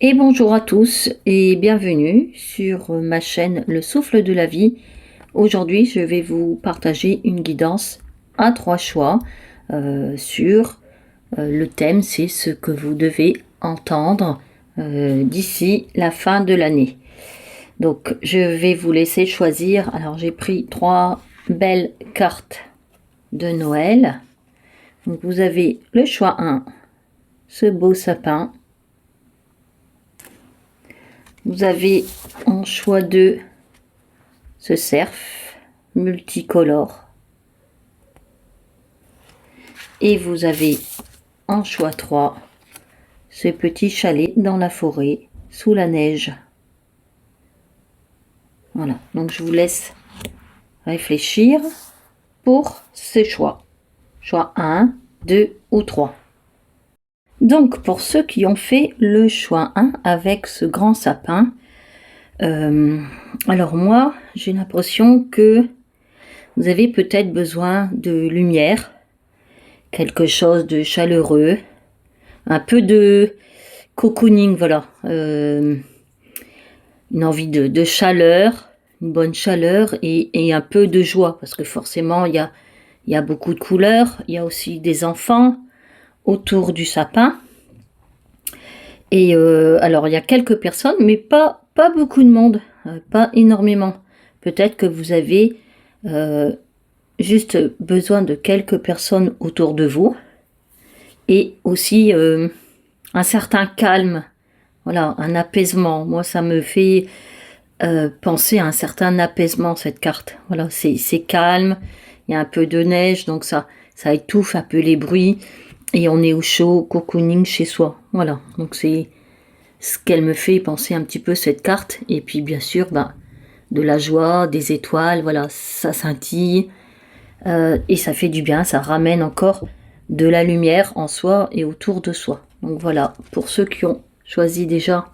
Et bonjour à tous et bienvenue sur ma chaîne Le Souffle de la Vie. Aujourd'hui, je vais vous partager une guidance à 3 choix sur le thème, c'est ce que vous devez entendre d'ici la fin de l'année. Donc, je vais vous laisser choisir. Alors, j'ai pris 3 belles cartes de Noël. Donc, vous avez le choix 1, ce beau sapin. Vous avez en choix 2 ce cerf multicolore. Et vous avez en choix 3 ce petit chalet dans la forêt, sous la neige. Voilà, donc je vous laisse réfléchir pour ces choix. Choix 1, 2 ou 3. Donc pour ceux qui ont fait le choix 1 avec ce grand sapin, alors moi j'ai l'impression que vous avez peut-être besoin de lumière, quelque chose de chaleureux, un peu de cocooning, voilà, une envie de chaleur, une bonne chaleur et un peu de joie, parce que forcément il y a beaucoup de couleurs, il y a aussi des enfants autour du sapin. Et alors il y a quelques personnes, mais pas beaucoup de monde, pas énormément. Peut-être que vous avez juste besoin de quelques personnes autour de vous et aussi un certain calme, voilà, un apaisement. Moi ça me fait penser à un certain apaisement, cette carte. Voilà, c'est calme, il y a un peu de neige, donc ça étouffe un peu les bruits et on est au chaud, cocooning chez soi. Voilà, donc c'est ce qu'elle me fait penser un petit peu, cette carte. Et puis bien sûr, de la joie, des étoiles, voilà, ça scintille et ça fait du bien, ça ramène encore de la lumière en soi et autour de soi. Donc voilà, pour ceux qui ont choisi déjà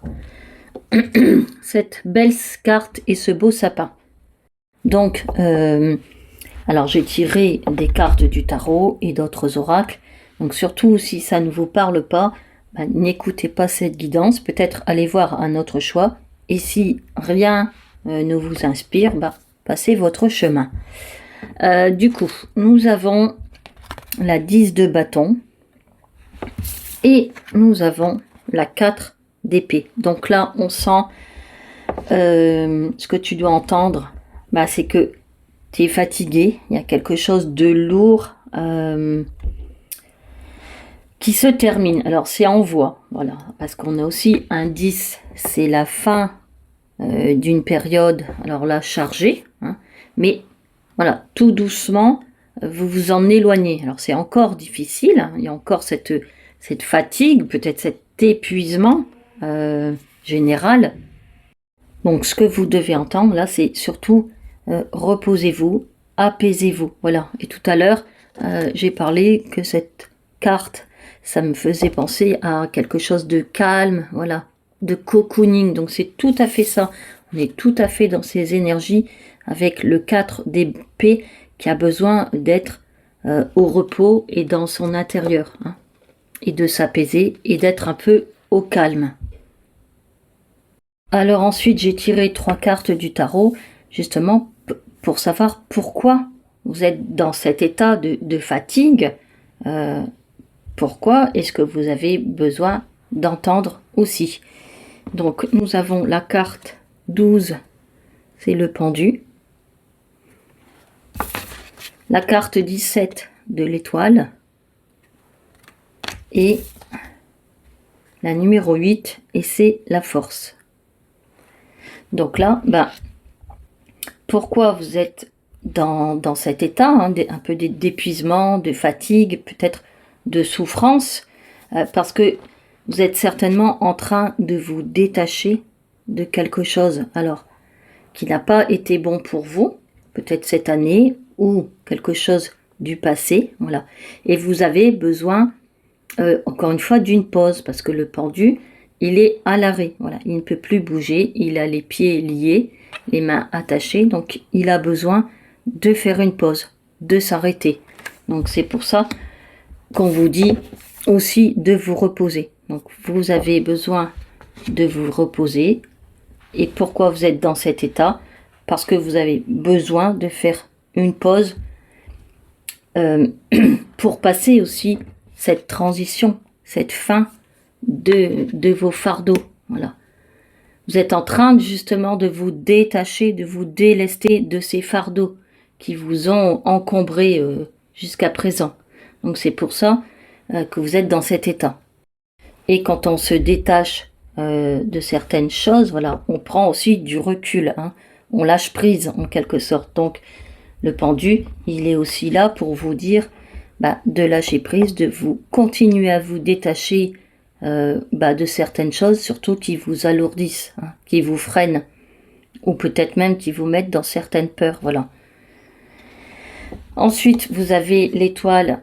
cette belle carte et ce beau sapin. Donc, alors j'ai tiré des cartes du tarot et d'autres oracles. Donc surtout si ça ne vous parle pas, n'écoutez pas cette guidance. Peut-être allez voir un autre choix. Et si rien ne vous inspire, passez votre chemin. Du coup, nous avons la 10 de bâton et nous avons la 4 d'épée. Donc là, on sent ce que tu dois entendre, c'est que tu es fatigué, il y a quelque chose de lourd qui se termine. Alors c'est en voie, voilà, parce qu'on a aussi un 10, c'est la fin d'une période, alors là chargée, hein, mais voilà, tout doucement, vous vous en éloignez. Alors c'est encore difficile, hein, il y a encore cette fatigue, peut-être cet épuisement général. Donc ce que vous devez entendre là, c'est surtout reposez-vous, apaisez-vous. Voilà. Et tout à l'heure, j'ai parlé que cette carte, ça me faisait penser à quelque chose de calme, voilà, de cocooning. Donc c'est tout à fait ça. On est tout à fait dans ces énergies avec le 4 d'épée qui a besoin d'être au repos et dans son intérieur, hein, et de s'apaiser et d'être un peu au calme. Alors ensuite, j'ai tiré 3 cartes du tarot, justement pour savoir pourquoi vous êtes dans cet état de fatigue. Pourquoi est-ce que vous avez besoin d'entendre aussi. Donc nous avons la carte 12, c'est le pendu. La carte 17 de l'étoile. Et la numéro 8, et c'est la force. Donc là, pourquoi vous êtes dans cet état, hein, un peu d'épuisement, de fatigue, peut-être de souffrance, parce que vous êtes certainement en train de vous détacher de quelque chose, alors, qui n'a pas été bon pour vous, peut-être cette année, ou quelque chose du passé, voilà. Et vous avez besoin, encore une fois, d'une pause, parce que le pendu, il est à l'arrêt, voilà, il ne peut plus bouger, il a les pieds liés, les mains attachées, donc il a besoin de faire une pause, de s'arrêter. Donc c'est pour ça qu'on vous dit aussi de vous reposer. Donc vous avez besoin de vous reposer. Et pourquoi vous êtes dans cet état? Parce que vous avez besoin de faire une pause pour passer aussi cette transition, cette fin de vos fardeaux. Voilà. Vous êtes en train justement de vous détacher, de vous délester de ces fardeaux qui vous ont encombré jusqu'à présent. Donc c'est pour ça que vous êtes dans cet état. Et quand on se détache de certaines choses, voilà, on prend aussi du recul, hein. On lâche prise en quelque sorte. Donc le pendu, il est aussi là pour vous dire de lâcher prise, de vous continuer à vous détacher de certaines choses, surtout qui vous alourdissent, hein, qui vous freinent, ou peut-être même qui vous mettent dans certaines peurs. Voilà. Ensuite, vous avez l'étoile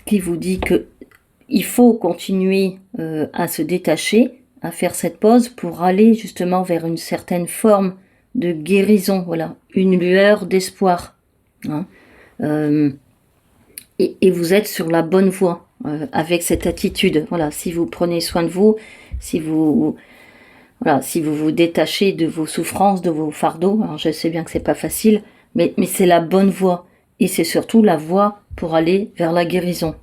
qui vous dit que il faut continuer à se détacher, à faire cette pause pour aller justement vers une certaine forme de guérison, voilà, une lueur d'espoir. Hein. Et vous êtes sur la bonne voie avec cette attitude. Voilà, si vous prenez soin de vous, si vous vous détachez de vos souffrances, de vos fardeaux, alors je sais bien que c'est pas facile, mais c'est la bonne voie. Et c'est surtout la voie pour aller vers la guérison.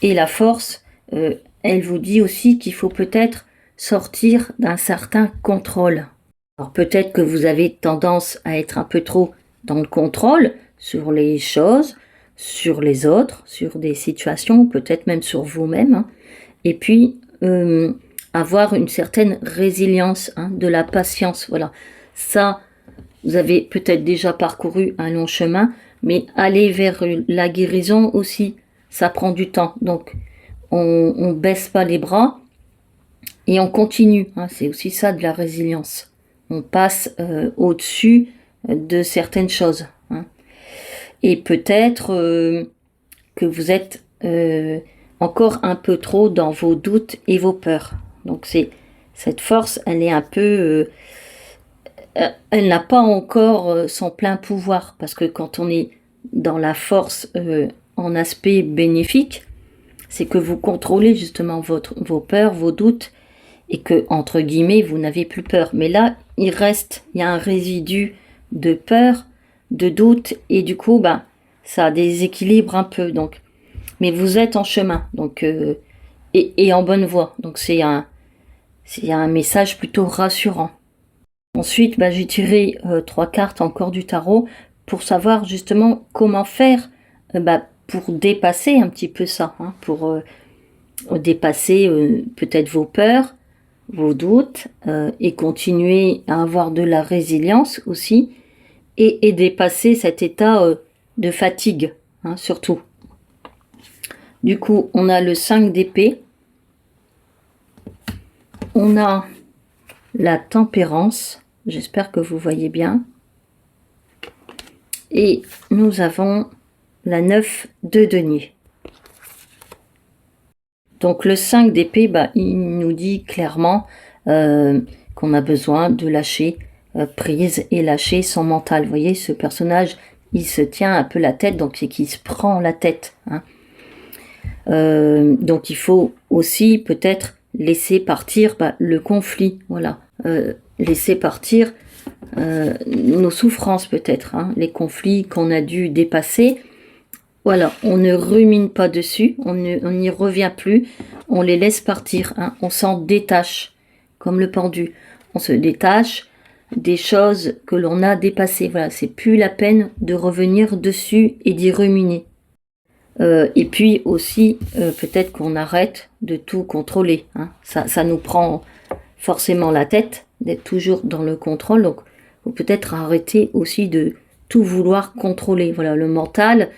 Et la force, elle vous dit aussi qu'il faut peut-être sortir d'un certain contrôle. Alors peut-être que vous avez tendance à être un peu trop dans le contrôle sur les choses, sur les autres, sur des situations, peut-être même sur vous-même. Hein. Et puis, avoir une certaine résilience, hein, de la patience. Voilà. Ça, vous avez peut-être déjà parcouru un long chemin, mais aller vers la guérison aussi, ça prend du temps. Donc, on baisse pas les bras et on continue. Hein. C'est aussi ça de la résilience. On passe au-dessus de certaines choses. Hein. Et peut-être que vous êtes encore un peu trop dans vos doutes et vos peurs. Donc cette force, elle est un peu... elle n'a pas encore son plein pouvoir, parce que quand on est dans la force en aspect bénéfique, c'est que vous contrôlez justement vos peurs, vos doutes, et que, entre guillemets, vous n'avez plus peur. Mais là, il y a un résidu de peur, de doute, et du coup, ça déséquilibre un peu. Donc, mais vous êtes en chemin, donc et en bonne voie. Donc c'est un message plutôt rassurant. Ensuite, j'ai tiré 3 cartes encore du tarot pour savoir justement comment faire pour dépasser un petit peu ça, hein, pour dépasser peut-être vos peurs, vos doutes, et continuer à avoir de la résilience aussi, et dépasser cet état de fatigue, hein, surtout. Du coup, on a le 5 d'épée, on a la tempérance, j'espère que vous voyez bien, et nous avons la 9 de denier. Donc le 5 d'épée, il nous dit clairement qu'on a besoin de lâcher prise et lâcher son mental. Vous voyez, ce personnage, il se tient un peu la tête, donc c'est qu'il se prend la tête. Hein. Donc il faut aussi peut-être laisser partir le conflit, voilà. Laisser partir nos souffrances peut-être, hein, les conflits qu'on a dû dépasser. Voilà, on ne rumine pas dessus, on n'y revient plus, on les laisse partir, hein, on s'en détache, comme le pendu. On se détache des choses que l'on a dépassées. Voilà, c'est plus la peine de revenir dessus et d'y ruminer. Et puis aussi, peut-être qu'on arrête de tout contrôler. Hein. Ça nous prend forcément la tête d'être toujours dans le contrôle. Donc, il faut peut-être arrêter aussi de tout vouloir contrôler. Voilà, le mental...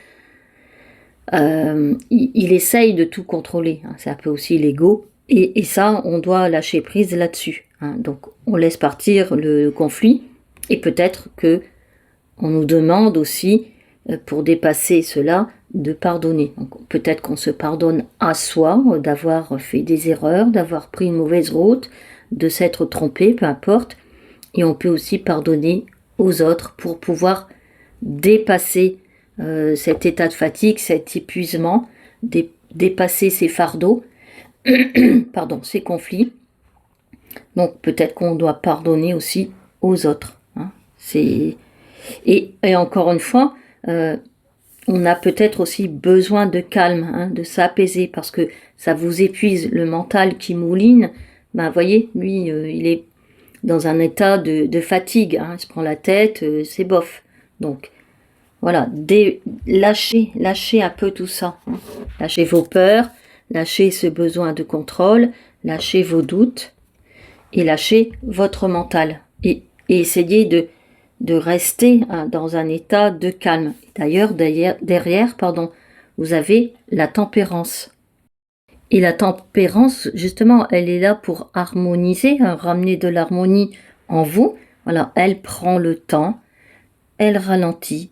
il essaye de tout contrôler, hein. C'est un peu aussi l'ego, et ça, on doit lâcher prise là-dessus, hein. Donc on laisse partir le conflit, et peut-être que on nous demande aussi, pour dépasser cela, de pardonner. Donc peut-être qu'on se pardonne à soi d'avoir fait des erreurs, d'avoir pris une mauvaise route, de s'être trompé, peu importe, et on peut aussi pardonner aux autres pour pouvoir dépasser cet état de fatigue, cet épuisement, dépasser ces fardeaux, pardon, ces conflits, Donc peut-être qu'on doit pardonner aussi aux autres. Hein. Et encore une fois, on a peut-être aussi besoin de calme, hein, de s'apaiser, parce que ça vous épuise, le mental qui mouline. Ben, voyez, lui, il est dans un état de fatigue, hein, il se prend la tête, c'est bof. Donc, voilà, lâchez un peu tout ça. Hein. Lâchez vos peurs, lâchez ce besoin de contrôle, lâchez vos doutes, et lâchez votre mental. Et essayez de rester hein, dans un état de calme. D'ailleurs, derrière, vous avez la tempérance. Et la tempérance, justement, elle est là pour harmoniser, hein, ramener de l'harmonie en vous. Voilà, elle prend le temps, elle ralentit,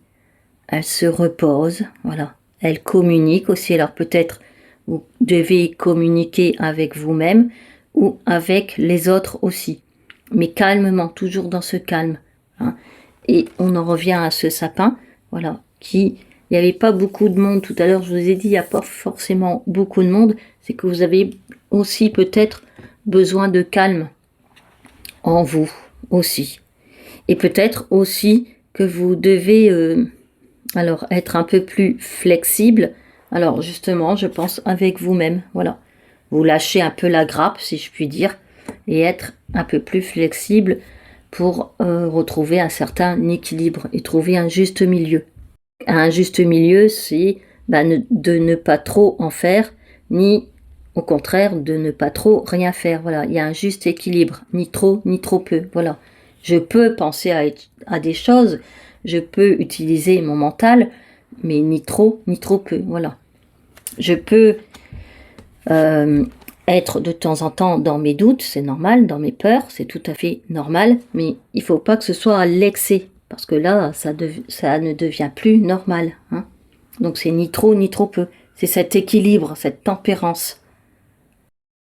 elle se repose, voilà. Elle communique aussi. Alors peut-être vous devez communiquer avec vous-même ou avec les autres aussi. Mais calmement, toujours dans ce calme. Hein. Et on en revient à ce sapin, voilà, il n'y avait pas beaucoup de monde tout à l'heure, je vous ai dit, il n'y a pas forcément beaucoup de monde, c'est que vous avez aussi peut-être besoin de calme en vous aussi. Et peut-être aussi que vous devez alors être un peu plus flexible. Alors justement, je pense avec vous-même, voilà. Vous lâchez un peu la grappe, si je puis dire, et être un peu plus flexible pour retrouver un certain équilibre et trouver un juste milieu. Un juste milieu, c'est de ne pas trop en faire, ni au contraire de ne pas trop rien faire. Voilà, il y a un juste équilibre, ni trop peu. Voilà, je peux penser à des choses, je peux utiliser mon mental, mais ni trop peu. Voilà, je peux être de temps en temps dans mes doutes, c'est normal, dans mes peurs, c'est tout à fait normal, mais il faut pas que ce soit à l'excès, parce que là, ça ne devient plus normal. Hein. Donc c'est ni trop peu. C'est cet équilibre, cette tempérance.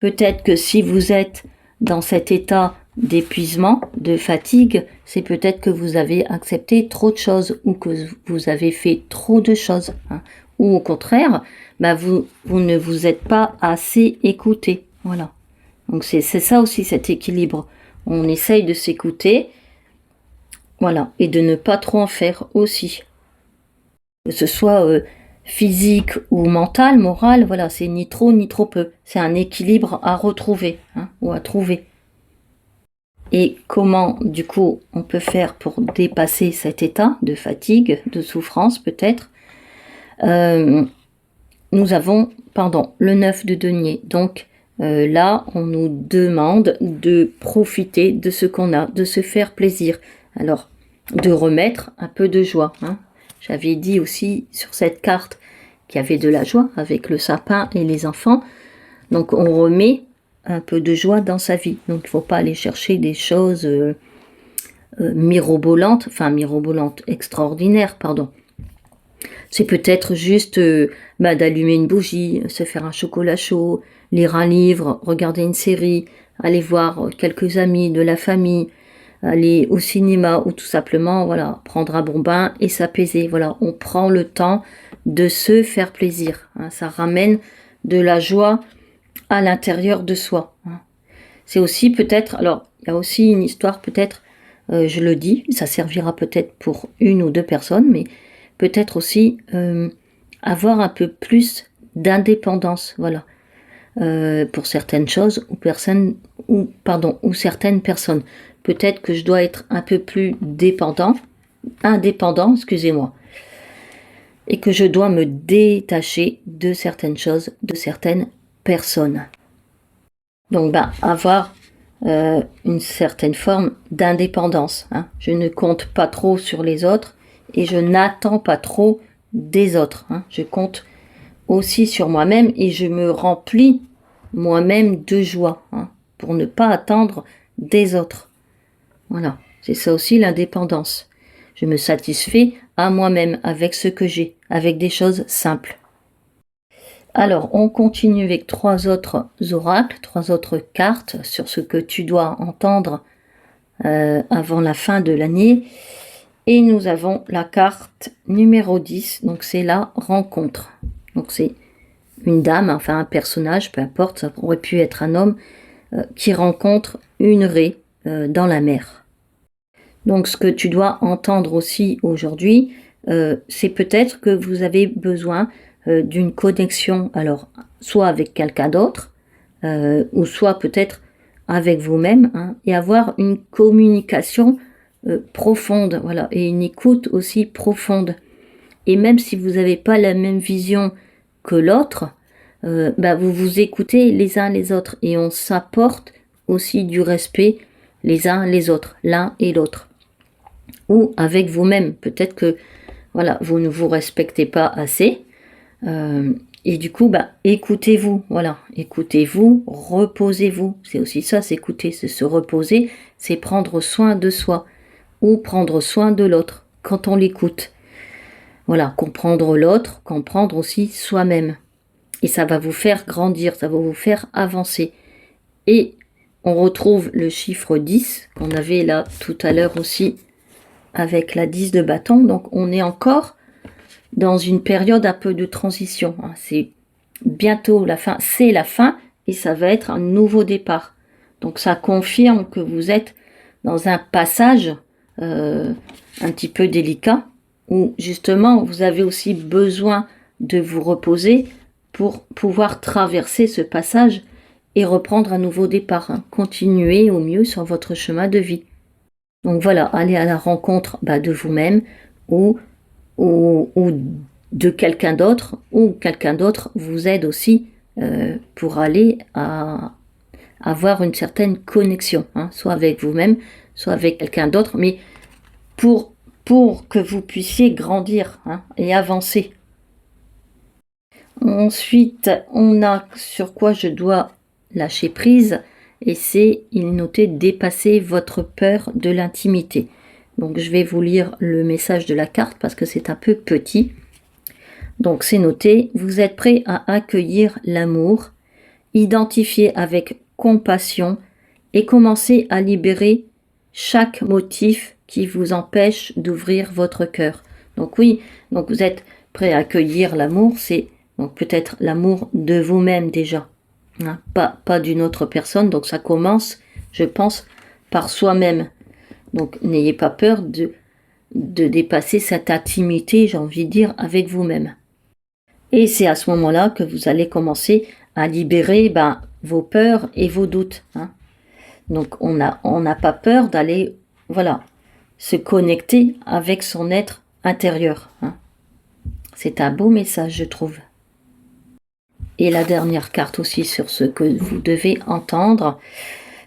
Peut-être que si vous êtes dans cet état d'épuisement, de fatigue, c'est peut-être que vous avez accepté trop de choses ou que vous avez fait trop de choses. Hein. Ou au contraire, vous ne vous êtes pas assez écouté. Voilà. Donc c'est ça aussi, cet équilibre. On essaye de s'écouter, voilà, et de ne pas trop en faire aussi. Que ce soit physique ou mental, moral, voilà, c'est ni trop peu. C'est un équilibre à retrouver, hein, ou à trouver. Et comment, du coup, on peut faire pour dépasser cet état de fatigue, de souffrance peut-être nous avons, le 9 de denier. Donc là, on nous demande de profiter de ce qu'on a, de se faire plaisir. Alors, de remettre un peu de joie. Hein. J'avais dit aussi sur cette carte qu'il y avait de la joie avec le sapin et les enfants. Donc, on remet un peu de joie dans sa vie. Donc, il ne faut pas aller chercher des choses mirobolantes, extraordinaires, pardon. C'est peut-être juste d'allumer une bougie, se faire un chocolat chaud, lire un livre, regarder une série, aller voir quelques amis de la famille, aller au cinéma ou tout simplement voilà, prendre un bon bain et s'apaiser. Voilà, on prend le temps de se faire plaisir. Hein, ça ramène de la joie à l'intérieur de soi. Hein. C'est aussi peut-être, alors il y a aussi une histoire peut-être, je le dis, ça servira peut-être pour une ou deux personnes, mais peut-être aussi avoir un peu plus d'indépendance, voilà, pour certaines choses ou certaines personnes. Peut-être que je dois être un peu plus indépendant, excusez-moi, et que je dois me détacher de certaines choses, de certaines personnes. Donc, avoir une certaine forme d'indépendance. Hein. Je ne compte pas trop sur les autres et je n'attends pas trop des autres. Hein. Je compte aussi sur moi-même et je me remplis moi-même de joie hein, pour ne pas attendre des autres. Voilà, c'est ça aussi l'indépendance. Je me satisfais à moi-même avec ce que j'ai, avec des choses simples. Alors, on continue avec 3 autres oracles, 3 autres cartes sur ce que tu dois entendre avant la fin de l'année. Et nous avons la carte numéro 10, donc c'est la rencontre. Donc c'est une dame, enfin un personnage, peu importe, ça aurait pu être un homme, qui rencontre une raie dans la mer. Donc ce que tu dois entendre aussi aujourd'hui, c'est peut-être que vous avez besoin d'une connexion, alors soit avec quelqu'un d'autre, ou soit peut-être avec vous-même, hein, et avoir une communication profonde, voilà, et une écoute aussi profonde. Et même si vous n'avez pas la même vision que l'autre, vous vous écoutez les uns les autres, et on s'apporte aussi du respect les uns les autres, l'un et l'autre. Ou avec vous-même, peut-être que voilà, vous ne vous respectez pas assez, et du coup, écoutez-vous, voilà, écoutez-vous, reposez-vous. C'est aussi ça, s'écouter, c'est se reposer, c'est prendre soin de soi ou prendre soin de l'autre quand on l'écoute. Voilà, comprendre l'autre, comprendre aussi soi-même. Et ça va vous faire grandir, ça va vous faire avancer. Et on retrouve le chiffre 10 qu'on avait là tout à l'heure aussi avec la 10 de bâton. Donc on est encore dans une période un peu de transition. C'est bientôt la fin, c'est la fin et ça va être un nouveau départ. Donc ça confirme que vous êtes dans un passage un petit peu délicat où justement vous avez aussi besoin de vous reposer pour pouvoir traverser ce passage et reprendre un nouveau départ. Continuer au mieux sur votre chemin de vie. Donc voilà, allez à la rencontre de vous-même ou de quelqu'un d'autre, ou quelqu'un d'autre vous aide aussi pour aller à avoir une certaine connexion, soit avec vous-même, soit avec quelqu'un d'autre, mais pour que vous puissiez grandir et avancer. Ensuite, on a sur quoi je dois lâcher prise, et c'est, il est noté, dépasser votre peur de l'intimité. Donc je vais vous lire le message de la carte parce que c'est un peu petit. Donc c'est noté, vous êtes prêt à accueillir l'amour, identifier avec compassion et commencer à libérer chaque motif qui vous empêche d'ouvrir votre cœur. Donc oui, donc vous êtes prêt à accueillir l'amour, c'est donc peut-être l'amour de vous-même déjà, pas d'une autre personne. Donc ça commence, je pense, par soi-même. Donc n'ayez pas peur de dépasser cette intimité, j'ai envie de dire, avec vous-même. Et c'est à ce moment-là que vous allez commencer à libérer vos peurs et vos doutes. Donc on n'a pas peur d'aller se connecter avec son être intérieur. C'est un beau message, je trouve. Et la dernière carte aussi sur ce que vous devez entendre,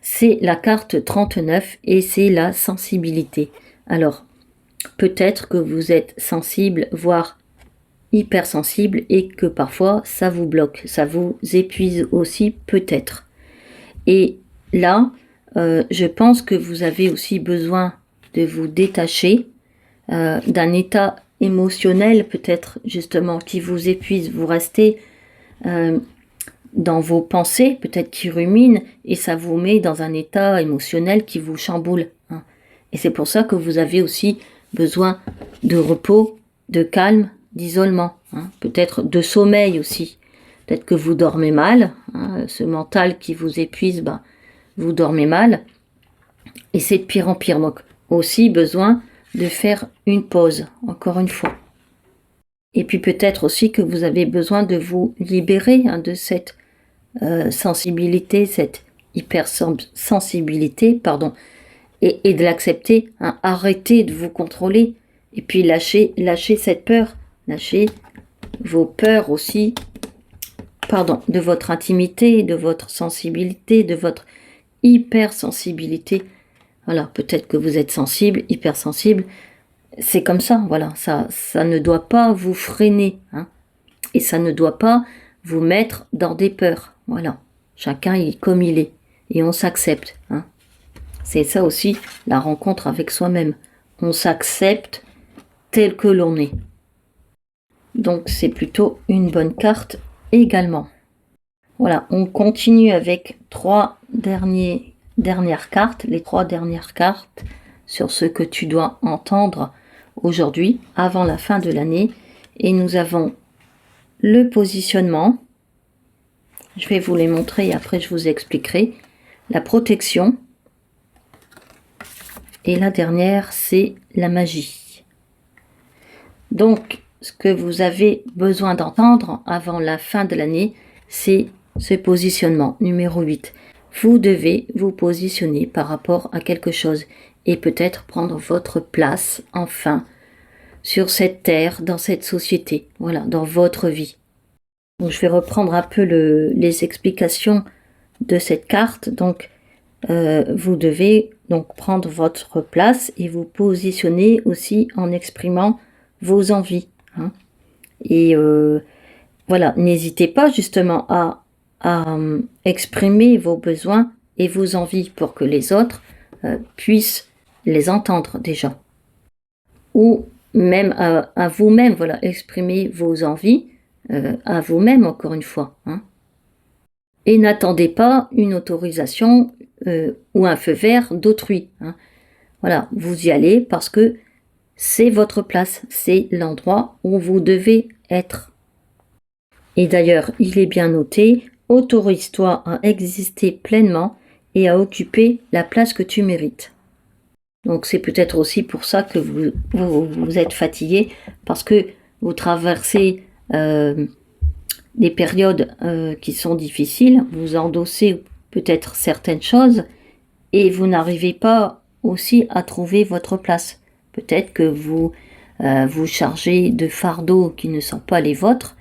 c'est la carte 39 et c'est la sensibilité. Alors, peut-être que vous êtes sensible, voire hypersensible et que parfois ça vous bloque, ça vous épuise aussi peut-être. Et là, je pense que vous avez aussi besoin de vous détacher d'un état émotionnel peut-être justement qui vous épuise. Vous restez dans vos pensées, peut-être qui ruminent, et ça vous met dans un état émotionnel qui vous chamboule. Et c'est pour ça que vous avez aussi besoin de repos, de calme, d'isolement, peut-être de sommeil aussi. Peut-être que vous dormez mal, ce mental qui vous épuise, vous dormez mal, et c'est de pire en pire. Donc aussi besoin de faire une pause, encore une fois. Et puis peut-être aussi que vous avez besoin de vous libérer de cette sensibilité, cette hypersensibilité, et de l'accepter, arrêtez de vous contrôler, et puis lâchez cette peur, lâchez vos peurs aussi, de votre intimité, de votre sensibilité, de votre hypersensibilité. Voilà, peut-être que vous êtes sensible, hypersensible, c'est comme ça, voilà, ça ne doit pas vous freiner, et ça ne doit pas vous mettre dans des peurs, voilà. Chacun est comme il est, et on s'accepte, C'est ça aussi, la rencontre avec soi-même. On s'accepte tel que l'on est. Donc c'est plutôt une bonne carte également. Voilà, on continue avec dernières cartes, les 3 dernières cartes sur ce que tu dois entendre aujourd'hui, avant la fin de l'année. Et nous avons le positionnement. Je vais vous les montrer et après je vous expliquerai. la protection. Et la dernière, c'est la magie. Donc, ce que vous avez besoin d'entendre avant la fin de l'année, c'est ce positionnement numéro 8. Vous devez vous positionner par rapport à quelque chose et peut-être prendre votre place, enfin, sur cette terre, dans cette société, voilà, dans votre vie. Donc, je vais reprendre un peu les explications de cette carte. Donc, vous devez donc prendre votre place et vous positionner aussi en exprimant vos envies. Hein. Et voilà, n'hésitez pas justement à exprimer vos besoins et vos envies pour que les autres puissent les entendre déjà. Ou même à vous-même, voilà, exprimer vos envies à vous-même encore une fois. Hein. Et n'attendez pas une autorisation ou un feu vert d'autrui. Hein. Voilà, vous y allez parce que c'est votre place, c'est l'endroit où vous devez être. Et d'ailleurs, il est bien noté, autorise-toi à exister pleinement et à occuper la place que tu mérites. Donc c'est peut-être aussi pour ça que vous êtes fatigué, parce que vous traversez des périodes qui sont difficiles, vous endossez peut-être certaines choses et vous n'arrivez pas aussi à trouver votre place. Peut-être que vous vous chargez de fardeaux qui ne sont pas les vôtres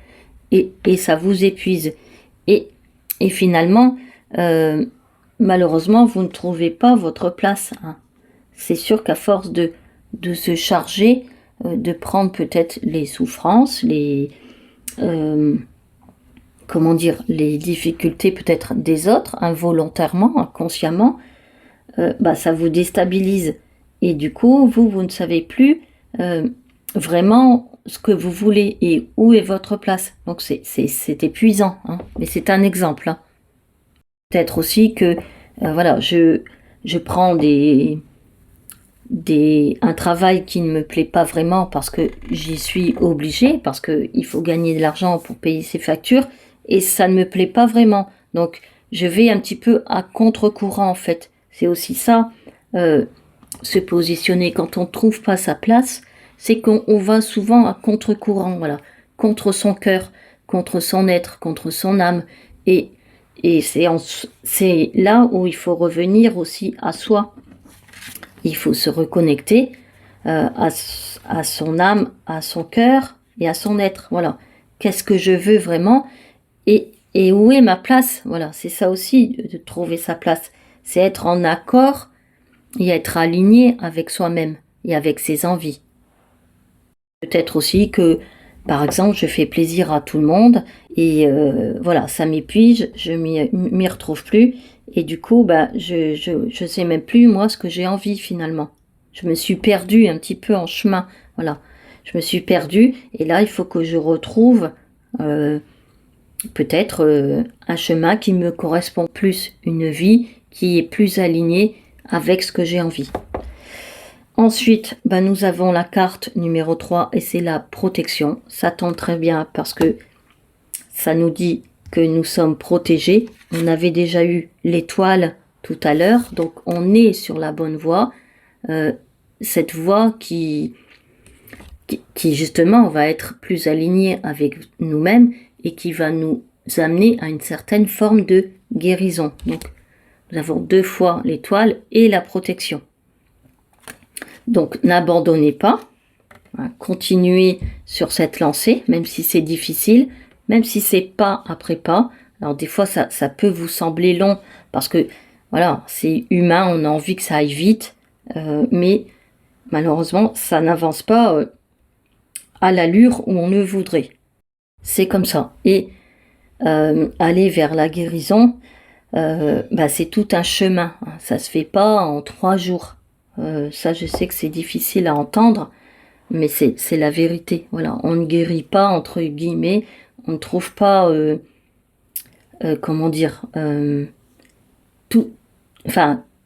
et ça vous épuise. Et finalement, malheureusement, vous ne trouvez pas votre place. Hein. C'est sûr qu'à force de se charger, de prendre peut-être les souffrances, les les difficultés peut-être des autres, involontairement, inconsciemment, ça vous déstabilise. Et du coup, vous ne savez plus vraiment ce que vous voulez et où est votre place. Donc c'est épuisant, hein. Mais c'est un exemple. Hein. Peut-être aussi que, voilà, je prends un travail qui ne me plaît pas vraiment parce que j'y suis obligée, parce qu'il faut gagner de l'argent pour payer ses factures, et ça ne me plaît pas vraiment. Donc, je vais un petit peu à contre-courant, en fait. C'est aussi ça, se positionner. Quand on ne trouve pas sa place, c'est qu'on va souvent à contre-courant, voilà, contre son cœur, contre son être, contre son âme. Et c'est là où il faut revenir aussi à soi. Il faut se reconnecter à son âme, à son cœur et à son être. Voilà. Qu'est-ce que je veux vraiment et où est ma place? Voilà, c'est ça aussi, de trouver sa place. C'est être en accord et être aligné avec soi-même et avec ses envies. Peut-être aussi que, par exemple, je fais plaisir à tout le monde et voilà, ça m'épuise, je m'y retrouve plus et du coup, je sais même plus moi ce que j'ai envie finalement. Je me suis perdue un petit peu en chemin, voilà. Je me suis perdue et là, il faut que je retrouve peut-être un chemin qui me correspond plus, une vie qui est plus alignée avec ce que j'ai envie. Ensuite, nous avons la carte numéro 3 et c'est la protection. Ça tombe très bien parce que ça nous dit que nous sommes protégés. On avait déjà eu l'étoile tout à l'heure, donc on est sur la bonne voie. Cette voie qui justement va être plus alignée avec nous-mêmes et qui va nous amener à une certaine forme de guérison. Donc, nous avons 2 fois l'étoile et la protection. Donc, n'abandonnez pas, hein, continuez sur cette lancée, même si c'est difficile, même si c'est pas après pas. Alors, des fois, ça peut vous sembler long, parce que, voilà, c'est humain, on a envie que ça aille vite, mais malheureusement, ça n'avance pas à l'allure où on le voudrait. C'est comme ça. Et aller vers la guérison, c'est tout un chemin. Ça se fait pas en 3 jours. Ça, je sais que c'est difficile à entendre, mais c'est la vérité. Voilà, on ne guérit pas, entre guillemets, on ne trouve pas,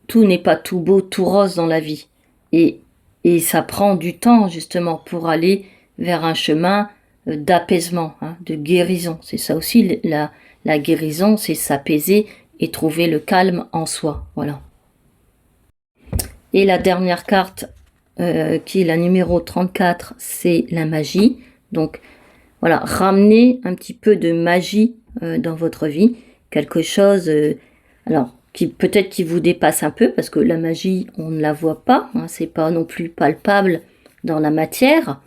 tout n'est pas tout beau, tout rose dans la vie. Et ça prend du temps, justement, pour aller vers un chemin d'apaisement, hein, de guérison. C'est ça aussi, la guérison, c'est s'apaiser et trouver le calme en soi. Voilà. Et la dernière carte, qui est la numéro 34, c'est la magie. Donc voilà, ramenez un petit peu de magie dans votre vie. Quelque chose, alors, qui peut-être qui vous dépasse un peu, parce que la magie, on ne la voit pas. Hein, c'est pas non plus palpable dans la matière.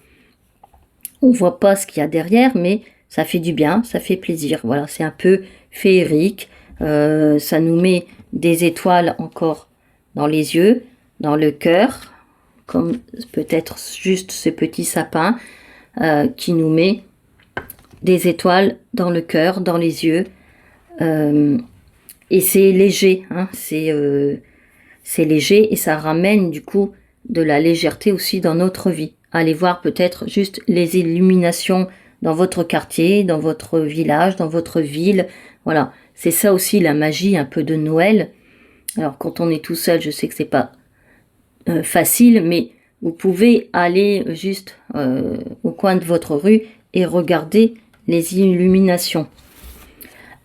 On voit pas ce qu'il y a derrière, mais ça fait du bien, ça fait plaisir. Voilà, c'est un peu féerique. Ça nous met des étoiles encore dans les yeux, dans le cœur, comme peut-être juste ce petit sapin qui nous met des étoiles dans le cœur, dans les yeux. Et c'est léger, hein, c'est léger et ça ramène du coup de la légèreté aussi dans notre vie. Allez voir peut-être juste les illuminations dans votre quartier, dans votre village, dans votre ville. Voilà, c'est ça aussi la magie un peu de Noël. Alors quand on est tout seul, je sais que c'est pas facile, mais vous pouvez aller juste au coin de votre rue et regarder les illuminations.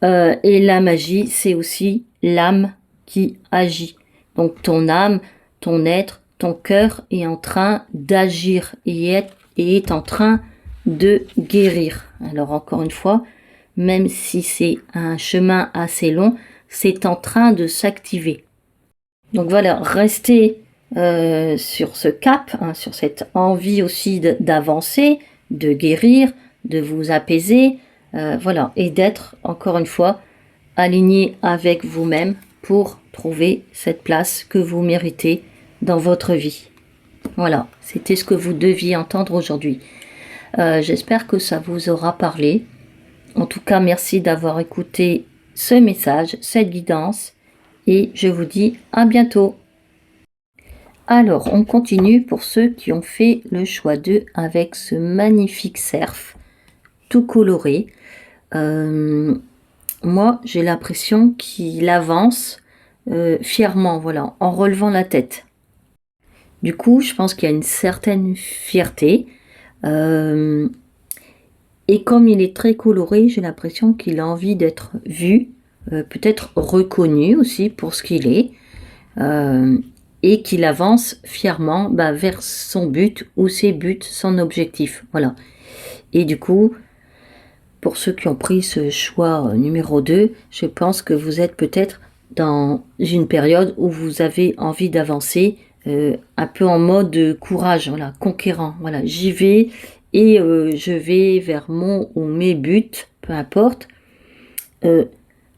Et la magie, c'est aussi l'âme qui agit. Donc ton âme, ton être, ton cœur est en train d'agir et est en train de guérir. Alors encore une fois, même si c'est un chemin assez long, c'est en train de s'activer. Donc voilà, restez sur ce cap, hein, sur cette envie aussi d'avancer, de guérir, de vous apaiser, voilà, et d'être encore une fois aligné avec vous-même pour trouver cette place que vous méritez dans votre vie. Voilà, c'était ce que vous deviez entendre aujourd'hui. J'espère que ça vous aura parlé. En tout cas, merci d'avoir écouté ce message, cette guidance, et je vous dis à bientôt. Alors, on continue pour ceux qui ont fait le choix d'eux avec ce magnifique cerf tout coloré. Moi, j'ai l'impression qu'il avance fièrement, voilà, en relevant la tête. Du coup, je pense qu'il y a une certaine fierté. Et comme il est très coloré, j'ai l'impression qu'il a envie d'être vu, peut-être reconnu aussi pour ce qu'il est, et qu'il avance fièrement vers son but ou ses buts, son objectif. Voilà. Et du coup, pour ceux qui ont pris ce choix numéro 2, je pense que vous êtes peut-être dans une période où vous avez envie d'avancer, un peu en mode courage, voilà, conquérant. Voilà, j'y vais et je vais vers mon ou mes buts, peu importe.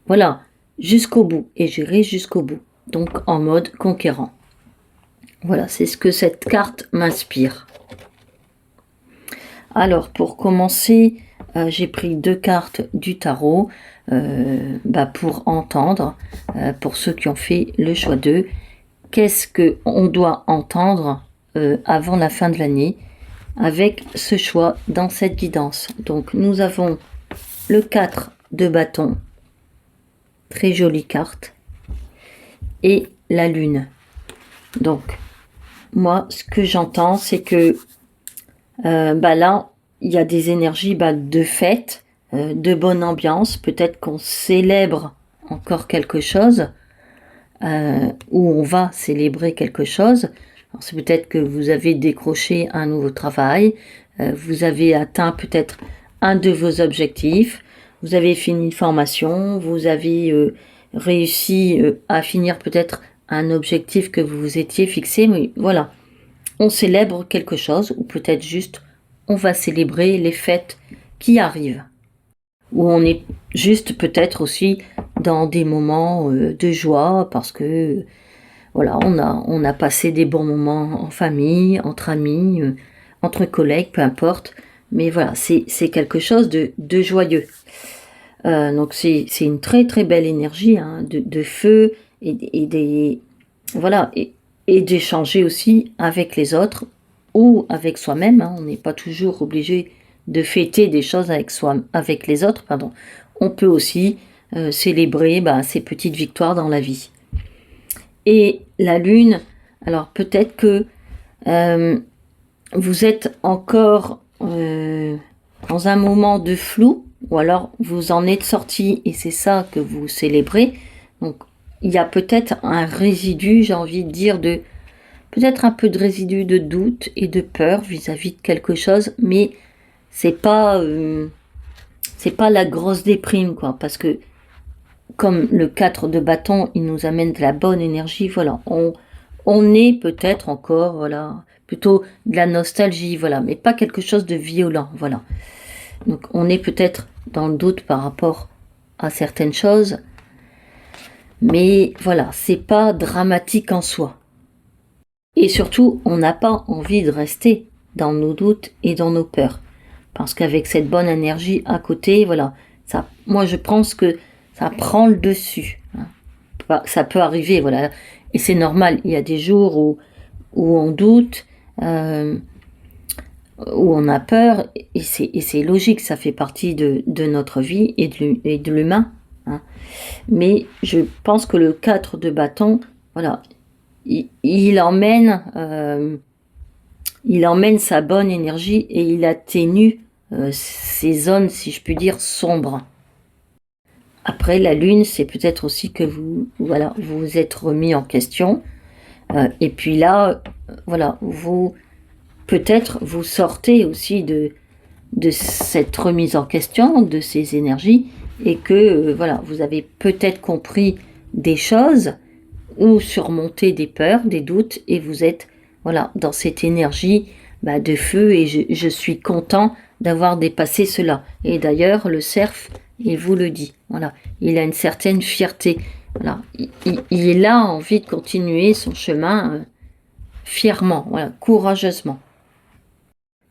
Voilà, jusqu'au bout et j'irai jusqu'au bout. Donc en mode conquérant. Voilà, c'est ce que cette carte m'inspire. Alors pour commencer, j'ai pris 2 cartes du tarot pour entendre, pour ceux qui ont fait le choix d'eux, qu'est-ce qu'on doit entendre avant la fin de l'année avec ce choix dans cette guidance. Donc nous avons le 4 de bâton, très jolie carte, et la lune. Donc moi ce que j'entends c'est que là il y a des énergies de fête, de bonne ambiance, peut-être qu'on célèbre encore quelque chose, où on va célébrer quelque chose. C'est peut-être que vous avez décroché un nouveau travail, vous avez atteint peut-être un de vos objectifs, vous avez fini une formation, vous avez réussi à finir peut-être un objectif que vous vous étiez fixé, mais voilà, on célèbre quelque chose, ou peut-être juste on va célébrer les fêtes qui arrivent. Ou on est juste peut-être aussi dans des moments de joie parce que voilà, on a passé des bons moments en famille, entre amis, entre collègues, peu importe. Mais voilà, c'est quelque chose de joyeux. Donc c'est une très très belle énergie, hein, de feu et voilà, et d'échanger aussi avec les autres ou avec soi-même, hein. On n'est pas toujours obligé de fêter des choses avec les autres, pardon. On peut aussi célébrer ces petites victoires dans la vie. Et la lune, alors peut-être que vous êtes encore dans un moment de flou, ou alors vous en êtes sorti et c'est ça que vous célébrez. Donc, il y a peut-être un résidu, j'ai envie de dire, peut-être un peu de résidu de doute et de peur vis-à-vis de quelque chose, mais c'est pas la grosse déprime, quoi, parce que comme le 4 de bâton, il nous amène de la bonne énergie, voilà, on est peut-être encore, voilà, plutôt de la nostalgie, voilà, mais pas quelque chose de violent, voilà. Donc on est peut-être dans le doute par rapport à certaines choses, mais voilà, c'est pas dramatique en soi. Et surtout, on n'a pas envie de rester dans nos doutes et dans nos peurs. Parce qu'avec cette bonne énergie à côté, voilà, ça, moi je pense que ça prend le dessus. Ça peut arriver, voilà. Et c'est normal, il y a des jours où on doute, où on a peur, et c'est logique, ça fait partie de notre vie et de l'humain. Hein. Mais je pense que le 4 de bâton, voilà, il emmène sa bonne énergie et il atténue ces zones, si je puis dire, sombres. Après, la lune, c'est peut-être aussi que vous vous êtes remis en question. Et puis là, voilà, peut-être vous sortez aussi de cette remise en question, de ces énergies, et que voilà, vous avez peut-être compris des choses ou surmonté des peurs, des doutes, et vous êtes voilà dans cette énergie de feu, et je suis content d'avoir dépassé cela. Et d'ailleurs, le cerf, il vous le dit, voilà, il a une certaine fierté, voilà, il a envie de continuer son chemin fièrement, voilà, courageusement.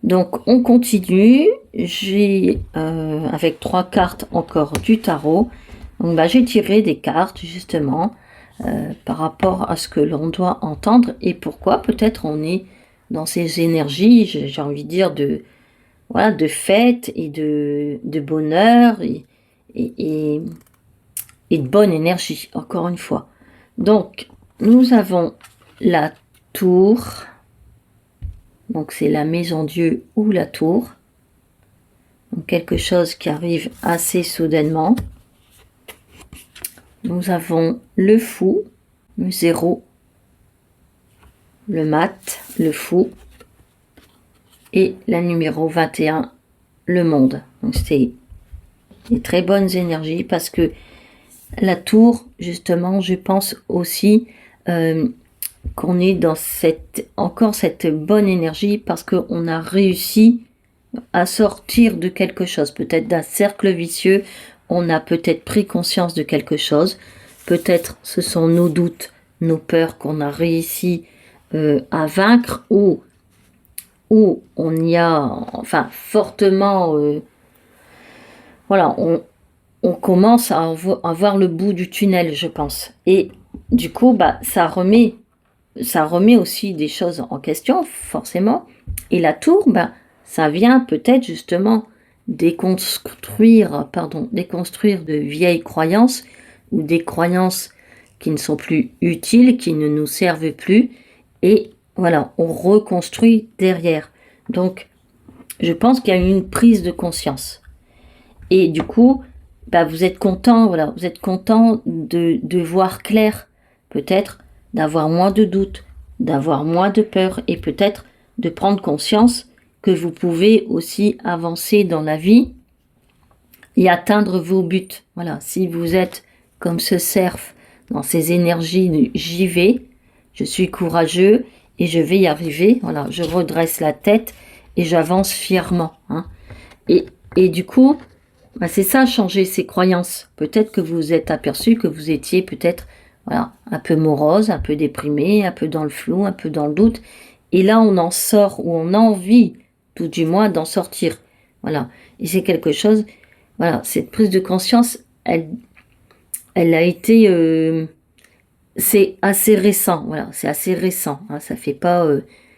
Donc on continue, j'ai avec 3 cartes encore du tarot, donc j'ai tiré des cartes justement par rapport à ce que l'on doit entendre et pourquoi peut-être on est dans ces énergies, j'ai envie de dire de fête et de bonheur et de bonne énergie, encore une fois. Donc nous avons la tour. Donc c'est la maison Dieu ou la tour. Donc quelque chose qui arrive assez soudainement. Nous avons le fou, le 0, le mat, le fou, et la numéro 21, le monde. Donc c'est des très bonnes énergies parce que la tour, justement, je pense aussi qu'on est dans encore cette bonne énergie parce qu'on a réussi à sortir de quelque chose, peut-être d'un cercle vicieux, on a peut-être pris conscience de quelque chose, peut-être ce sont nos doutes, nos peurs qu'on a réussi à vaincre ou on y a fortement voilà, on commence à voir le bout du tunnel, je pense. Et du coup, ça remet aussi des choses en question, forcément. Et la tour, ça vient peut-être justement déconstruire de vieilles croyances ou des croyances qui ne sont plus utiles, qui ne nous servent plus. Et voilà, on reconstruit derrière. Donc, je pense qu'il y a une prise de conscience. Et du coup, vous êtes content, voilà, vous êtes content de voir clair, peut-être d'avoir moins de doutes, d'avoir moins de peur et peut-être de prendre conscience que vous pouvez aussi avancer dans la vie et atteindre vos buts. Voilà, si vous êtes comme ce cerf dans ces énergies de j'y vais, je suis courageux et je vais y arriver. Voilà, je redresse la tête et j'avance fièrement. Hein. Et du coup, c'est ça, changer ses croyances. Peut-être que vous vous êtes aperçu que vous étiez peut-être un peu morose, un peu déprimé, un peu dans le flou, un peu dans le doute. Et là, on en sort, ou on a envie, tout du moins, d'en sortir. Voilà. Et c'est quelque chose, voilà, cette prise de conscience, elle a été... c'est assez récent, voilà, c'est assez récent. Hein, ça fait pas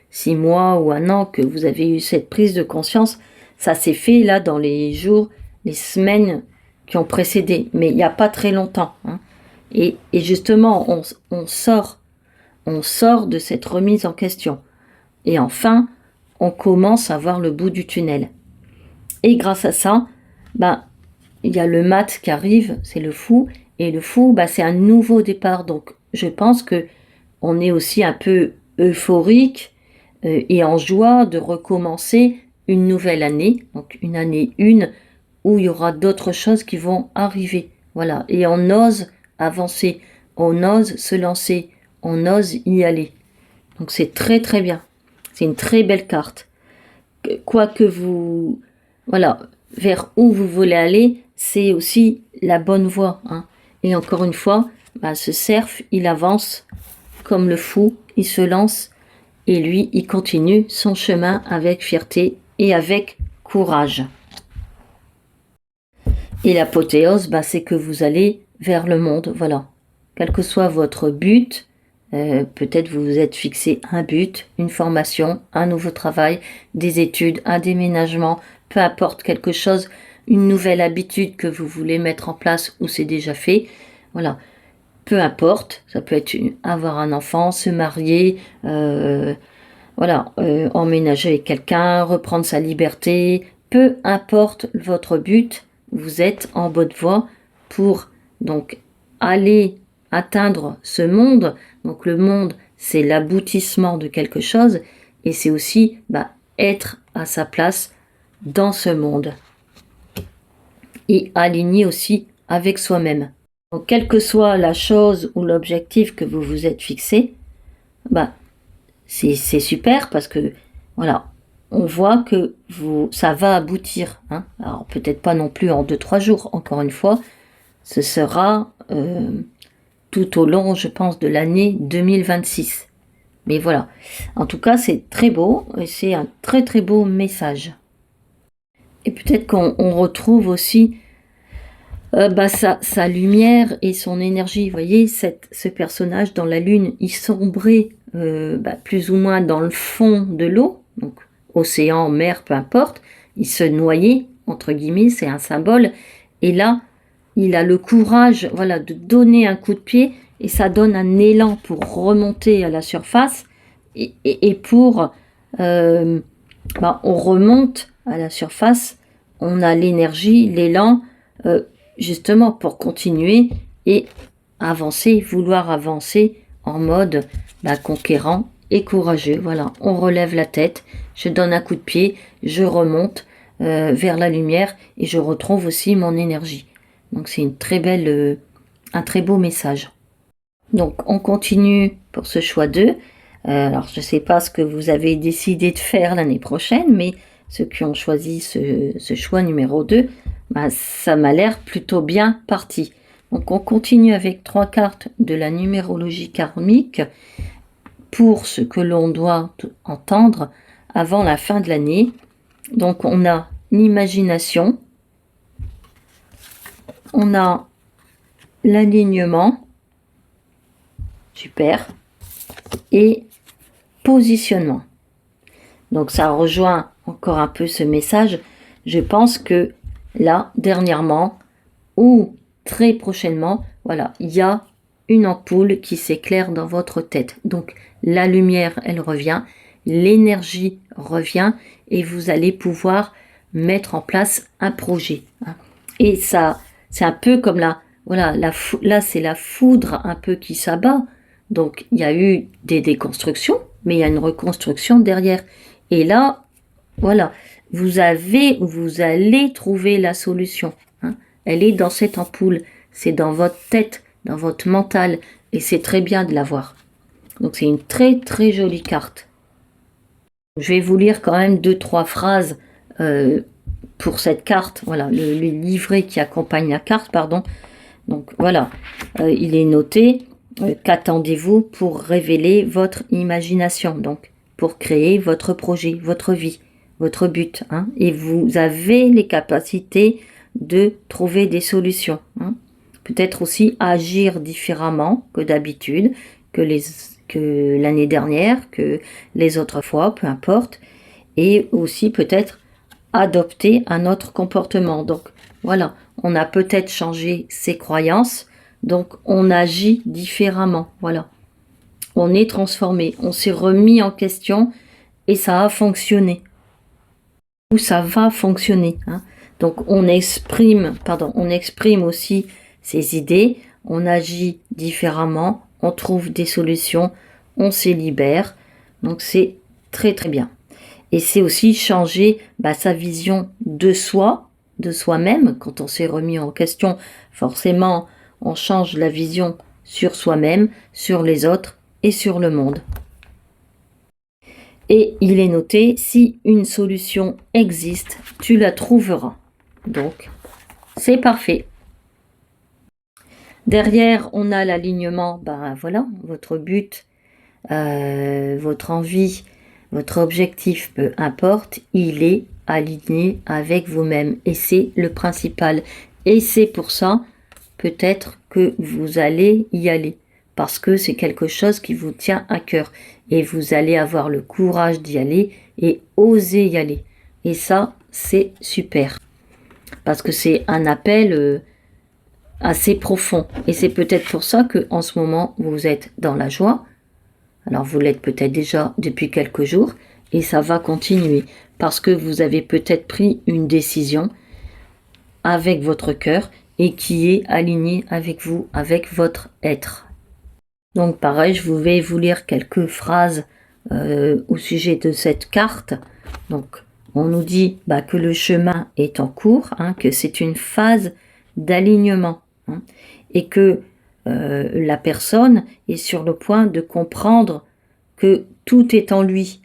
6 mois ou 1 an que vous avez eu cette prise de conscience. Ça s'est fait, là, dans les jours, les semaines qui ont précédé, mais il n'y a pas très longtemps. Hein. Et justement, on sort de cette remise en question. Et enfin, on commence à voir le bout du tunnel. Et grâce à ça, il y a le mat qui arrive, c'est le fou, Et le fou, bah, c'est un nouveau départ. Donc, je pense que on est aussi un peu euphorique et en joie de recommencer une nouvelle année. Donc, une année 1 où il y aura d'autres choses qui vont arriver. Voilà. Et on ose avancer. On ose se lancer. On ose y aller. Donc, c'est très, très bien. C'est une très belle carte. Quoi que vous... Voilà. Vers où vous voulez aller, c'est aussi la bonne voie. Hein. Et encore une fois, bah, ce cerf, il avance comme le fou, il se lance et lui, il continue son chemin avec fierté et avec courage. Et l'apothéose, bah, c'est que vous allez vers le monde, voilà. Quel que soit votre but, peut-être vous vous êtes fixé un but, une formation, un nouveau travail, des études, un déménagement, peu importe quelque chose, une nouvelle habitude que vous voulez mettre en place ou c'est déjà fait, voilà. Peu importe, ça peut être avoir un enfant, se marier, voilà, emménager avec quelqu'un, reprendre sa liberté, peu importe votre but, vous êtes en bonne voie pour donc aller atteindre ce monde. Donc le monde, c'est l'aboutissement de quelque chose et c'est aussi être à sa place dans ce monde et aligné aussi avec soi-même. Donc, quelle que soit la chose ou l'objectif que vous vous êtes fixé, c'est super parce que voilà, on voit que ça va aboutir. Hein. Alors peut-être pas non plus en 2-3 jours, encore une fois, ce sera tout au long, je pense, de l'année 2026. Mais voilà, en tout cas, c'est très beau et c'est un très très beau message. Et peut-être qu'on retrouve aussi sa lumière et son énergie. Vous voyez, ce personnage dans la lune, il sombrait plus ou moins dans le fond de l'eau, donc océan, mer, peu importe. Il se noyait, entre guillemets, c'est un symbole. Et là, il a le courage, voilà, de donner un coup de pied et ça donne un élan pour remonter à la surface et pour on remonte à la surface, on a l'énergie, l'élan, justement pour continuer et avancer, vouloir avancer en mode conquérant et courageux. Voilà, on relève la tête, je donne un coup de pied, je remonte vers la lumière et je retrouve aussi mon énergie. Donc c'est une très belle, un très beau message. Donc on continue pour ce choix 2. Alors je ne sais pas ce que vous avez décidé de faire l'année prochaine, mais ceux qui ont choisi ce choix numéro 2, ça m'a l'air plutôt bien parti. Donc on continue avec 3 cartes de la numérologie karmique pour ce que l'on doit entendre avant la fin de l'année. Donc on a l'imagination, on a l'alignement, super, et positionnement. Donc ça rejoint encore un peu ce message. Je pense que là, dernièrement, ou très prochainement, voilà, il y a une ampoule qui s'éclaire dans votre tête. Donc la lumière, elle revient, l'énergie revient et vous allez pouvoir mettre en place un projet. Hein. Et ça, c'est un peu comme là, c'est la foudre un peu qui s'abat. Donc il y a eu des déconstructions, mais il y a une reconstruction derrière. Et là, voilà, vous allez trouver la solution. Hein. Elle est dans cette ampoule, c'est dans votre tête, dans votre mental, et c'est très bien de l'avoir. Donc c'est une très très jolie carte. Je vais vous lire quand même 2-3 phrases pour cette carte. Voilà, le livret qui accompagne la carte, pardon. Donc voilà, il est noté. Qu'attendez-vous pour révéler votre imagination, donc pour créer votre projet, votre vie, votre but, hein, et vous avez les capacités de trouver des solutions. Hein. Peut-être aussi agir différemment que d'habitude, que l'année dernière, que les autres fois, peu importe, et aussi peut-être adopter un autre comportement. Donc voilà, on a peut-être changé ses croyances, donc on agit différemment, voilà. On est transformé, on s'est remis en question et ça a fonctionné. Ou ça va fonctionner. Hein. Donc on exprime aussi ses idées, on agit différemment, on trouve des solutions, on se libère. Donc c'est très très bien. Et c'est aussi changer sa vision de soi, de soi-même. Quand on s'est remis en question, forcément, on change la vision sur soi-même, sur les autres et sur le monde. Et il est noté, si une solution existe, tu la trouveras. Donc, c'est parfait. Derrière, on a l'alignement, voilà, votre but, votre envie, votre objectif, peu importe, il est aligné avec vous-même. Et c'est le principal. Et c'est pour ça, peut-être que vous allez y aller. Parce que c'est quelque chose qui vous tient à cœur. Et vous allez avoir le courage d'y aller et oser y aller. Et ça, c'est super. Parce que c'est un appel assez profond. Et c'est peut-être pour ça que en ce moment, vous êtes dans la joie. Alors vous l'êtes peut-être déjà depuis quelques jours. Et ça va continuer. Parce que vous avez peut-être pris une décision avec votre cœur et qui est alignée avec vous, avec votre être. Donc pareil, je vais vous lire quelques phrases au sujet de cette carte. Donc on nous dit que le chemin est en cours, que c'est une phase d'alignement, et que la personne est sur le point de comprendre que tout est en lui,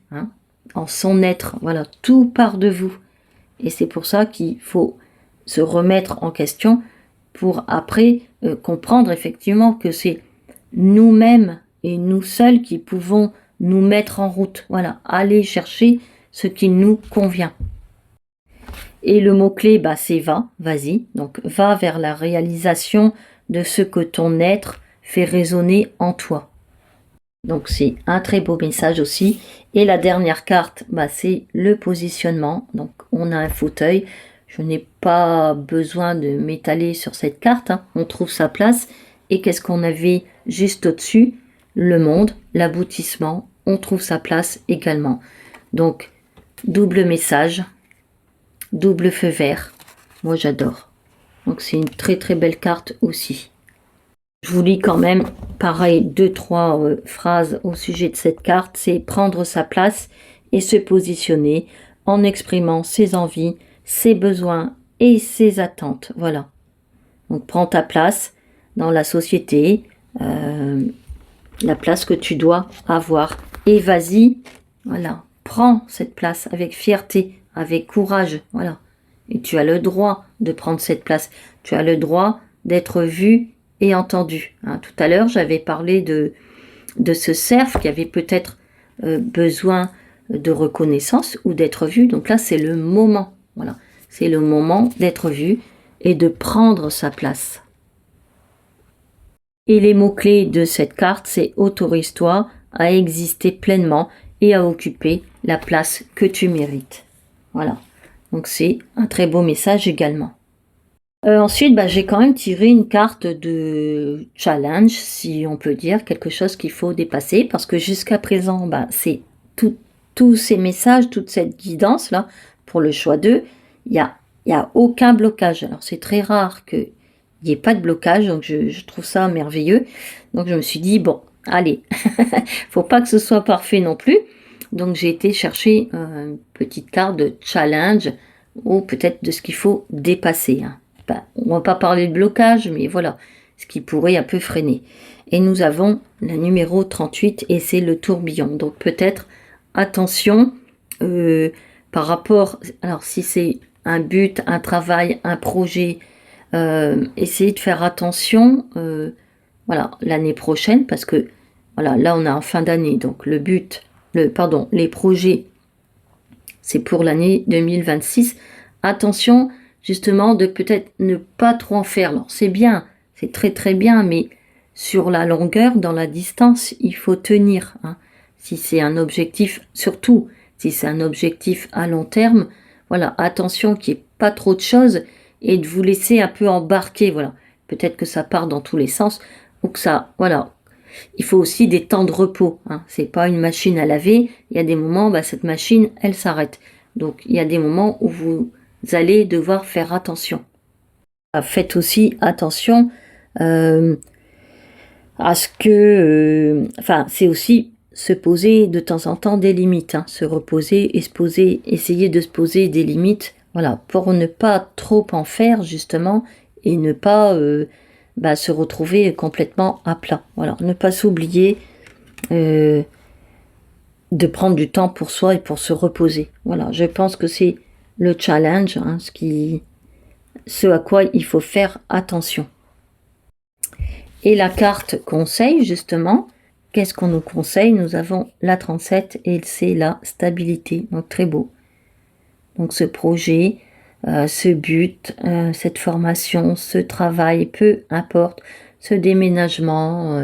en son être. Voilà, tout part de vous. Et c'est pour ça qu'il faut se remettre en question pour après comprendre effectivement que c'est nous-mêmes et nous seuls qui pouvons nous mettre en route. Voilà, aller chercher ce qui nous convient. Et le mot-clé, c'est va, vas-y. Donc, va vers la réalisation de ce que ton être fait résonner en toi. Donc, c'est un très beau message aussi. Et la dernière carte, c'est le positionnement. Donc, on a un fauteuil. Je n'ai pas besoin de m'étaler sur cette carte. On trouve sa place. Et qu'est-ce qu'on avait juste au-dessus? Le monde, l'aboutissement. On trouve sa place également. Donc, double message, double feu vert. Moi, j'adore. Donc, c'est une très très belle carte aussi. Je vous lis quand même, pareil, 2-3 phrases au sujet de cette carte. C'est prendre sa place et se positionner en exprimant ses envies, ses besoins et ses attentes. Voilà. Donc, prends ta place dans la société, la place que tu dois avoir. Et vas-y, voilà, prends cette place avec fierté, avec courage, voilà. Et tu as le droit de prendre cette place. Tu as le droit d'être vu et entendu. Tout à l'heure, j'avais parlé de ce cerf qui avait peut-être besoin de reconnaissance ou d'être vu. Donc là, c'est le moment. Voilà, c'est le moment d'être vu et de prendre sa place. Et les mots-clés de cette carte, c'est autorise-toi à exister pleinement et à occuper la place que tu mérites. Voilà. Donc c'est un très beau message également. Ensuite, j'ai quand même tiré une carte de challenge, si on peut dire, quelque chose qu'il faut dépasser, parce que jusqu'à présent, c'est tous ces messages, toute cette guidance-là, pour le choix 2, il y a aucun blocage. Alors c'est très rare qu'il n'y ait pas de blocage, donc je trouve ça merveilleux. Donc je me suis dit, bon, allez, faut pas que ce soit parfait non plus. Donc j'ai été chercher une petite carte de challenge, ou peut-être de ce qu'il faut dépasser. On va pas parler de blocage, mais voilà, ce qui pourrait un peu freiner. Et nous avons la numéro 38, et c'est le tourbillon. Donc peut-être, attention, par rapport, alors si c'est un but, un travail, un projet, essayez de faire attention, voilà, l'année prochaine, parce que, voilà, là on est en fin d'année, donc le but, les projets, c'est pour l'année 2026. Attention, justement, de peut-être ne pas trop en faire. Alors, c'est bien, c'est très très bien, mais sur la longueur, dans la distance, il faut tenir. Si c'est un objectif, surtout si c'est un objectif à long terme, voilà, attention qu'il n'y ait pas trop de choses et de vous laisser un peu embarquer. Voilà, peut-être que ça part dans tous les sens ou que ça, voilà. Il faut aussi des temps de repos. C'est pas une machine à laver. Il y a des moments, cette machine, elle s'arrête. Donc, il y a des moments où vous allez devoir faire attention. Faites aussi attention à ce que... Enfin, c'est aussi se poser de temps en temps des limites, hein, se reposer et se poser, essayer de se poser des limites, voilà, pour ne pas trop en faire, justement, et ne pas se retrouver complètement à plat. Voilà, ne pas s'oublier de prendre du temps pour soi et pour se reposer. Voilà, je pense que c'est le challenge, hein, ce à quoi il faut faire attention. Et la carte conseil, justement, qu'est-ce qu'on nous conseille? Nous avons la 37 et c'est la stabilité. Donc très beau. Donc ce projet, ce but, cette formation, ce travail, peu importe, ce déménagement,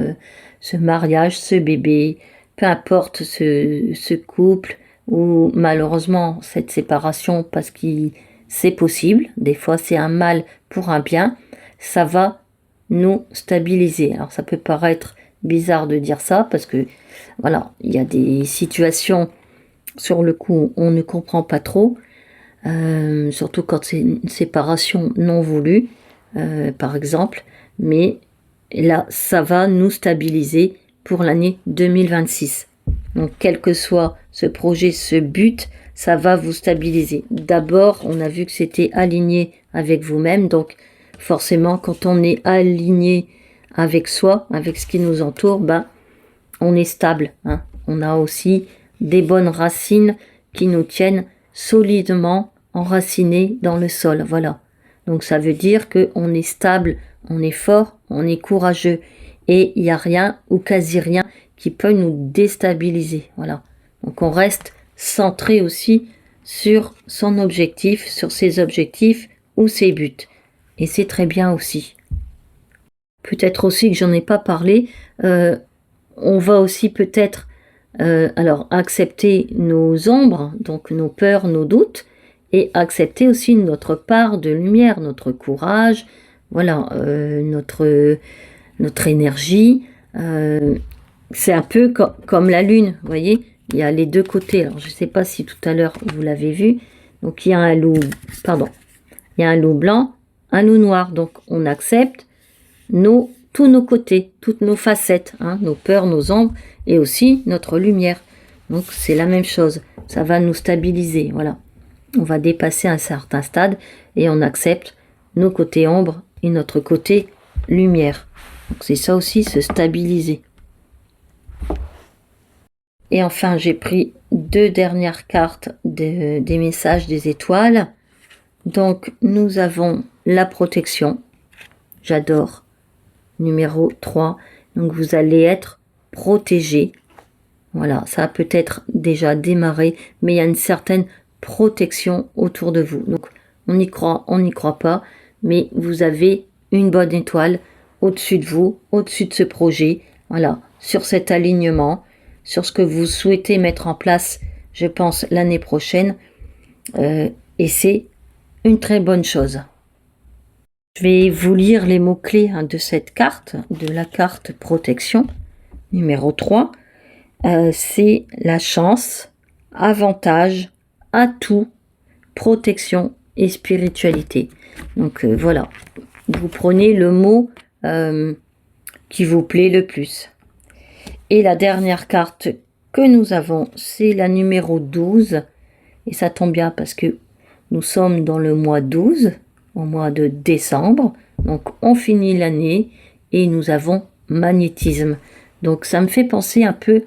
ce mariage, ce bébé, peu importe ce couple ou malheureusement cette séparation parce que c'est possible, des fois c'est un mal pour un bien, ça va nous stabiliser. Alors ça peut paraître bizarre de dire ça parce que voilà, il y a des situations sur le coup on ne comprend pas trop, surtout quand c'est une séparation non voulue, par exemple, mais là ça va nous stabiliser pour l'année 2026. Donc quel que soit ce projet, ce but, ça va vous stabiliser. D'abord, on a vu que c'était aligné avec vous-même, donc forcément, quand on est aligné avec soi, avec ce qui nous entoure, on est stable, hein. On a aussi des bonnes racines qui nous tiennent solidement enracinés dans le sol, voilà. Donc ça veut dire qu'on est stable, on est fort, on est courageux et il n'y a rien ou quasi rien qui peut nous déstabiliser, voilà. Donc on reste centré aussi sur son objectif, sur ses objectifs ou ses buts. Et c'est très bien aussi. Peut-être aussi que j'en ai pas parlé, on va aussi peut-être alors accepter nos ombres, donc nos peurs, nos doutes, et accepter aussi notre part de lumière, notre courage, voilà, notre énergie. C'est un peu comme la lune, vous voyez, il y a les deux côtés. Alors je ne sais pas si tout à l'heure vous l'avez vu. Donc il y a un loup, pardon, il y a un loup blanc, un loup noir. Donc on accepte tous nos côtés, toutes nos facettes, hein, nos peurs, nos ombres et aussi notre lumière. Donc c'est la même chose, ça va nous stabiliser, voilà. On va dépasser un certain stade et on accepte nos côtés ombres et notre côté lumière. Donc c'est ça aussi, se stabiliser. Et enfin, j'ai pris 2 dernières cartes des messages des étoiles. Donc nous avons la protection, j'adore, numéro 3. Donc vous allez être protégé. Voilà, ça a peut-être déjà démarré, mais il y a une certaine protection autour de vous. Donc on y croit pas, mais vous avez une bonne étoile au-dessus de vous, au-dessus de ce projet, voilà, sur cet alignement, sur ce que vous souhaitez mettre en place, je pense, l'année prochaine, et c'est une très bonne chose. Je vais vous lire les mots-clés de cette carte, de la carte protection, numéro 3. C'est la chance, avantage, atout, protection et spiritualité. Donc voilà, vous prenez le mot qui vous plaît le plus. Et la dernière carte que nous avons, c'est la numéro 12. Et ça tombe bien parce que nous sommes dans le mois 12, au mois de décembre. Donc on finit l'année et nous avons magnétisme. Donc ça me fait penser un peu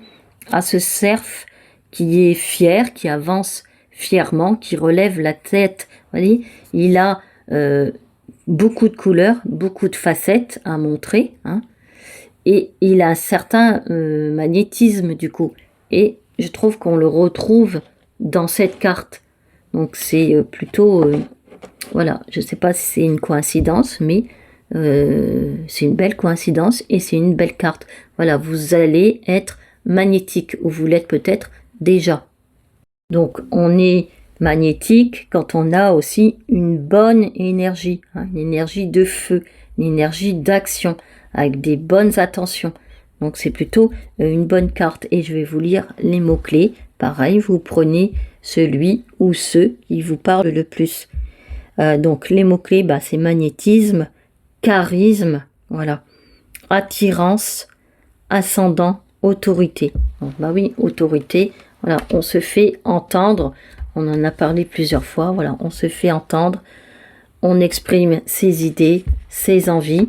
à ce cerf qui est fier, qui avance fièrement, qui relève la tête. Vous voyez, il a beaucoup de couleurs, beaucoup de facettes à montrer, hein, et il a un certain magnétisme du coup. Et je trouve qu'on le retrouve dans cette carte. Donc c'est plutôt, voilà, je ne sais pas si c'est une coïncidence, mais c'est une belle coïncidence et c'est une belle carte. Voilà, vous allez être magnétique, ou vous l'êtes peut-être déjà. Donc on est magnétique quand on a aussi une bonne énergie, hein, une énergie de feu, une énergie d'action, avec des bonnes attentions. Donc c'est plutôt une bonne carte. Et je vais vous lire les mots-clés. Pareil, vous prenez celui ou ceux qui vous parlent le plus. Donc les mots-clés, c'est magnétisme, charisme, Voilà. Attirance, ascendant, autorité. Donc, bah oui, autorité. Voilà, on se fait entendre. On en a parlé plusieurs fois. Voilà, on se fait entendre. On exprime ses idées, ses envies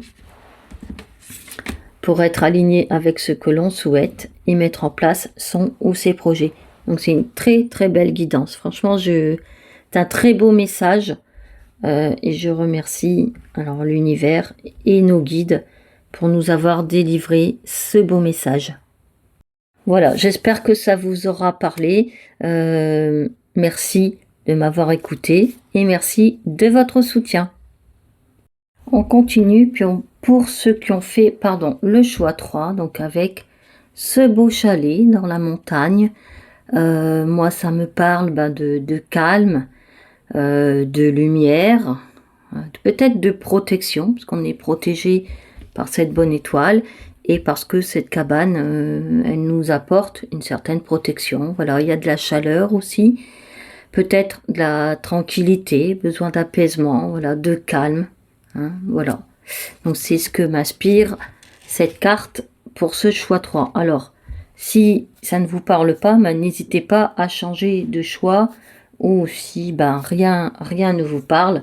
pour être aligné avec ce que l'on souhaite et mettre en place son ou ses projets. Donc c'est une très très belle guidance. Franchement, c'est un très beau message et je remercie alors l'univers et nos guides pour nous avoir délivré ce beau message. Voilà, j'espère que ça vous aura parlé. Merci de m'avoir écouté et merci de votre soutien. On continue, puis pour ceux qui ont fait le choix 3, donc avec ce beau chalet dans la montagne, moi ça me parle de calme, de lumière, peut-être de protection, parce qu'on est protégé par cette bonne étoile, et parce que cette cabane, elle nous apporte une certaine protection. Voilà, il y a de la chaleur aussi, peut-être de la tranquillité, besoin d'apaisement, voilà, de calme. Voilà, donc c'est ce que m'inspire cette carte pour ce choix 3. Alors, si ça ne vous parle pas, n'hésitez pas à changer de choix, ou si rien ne vous parle,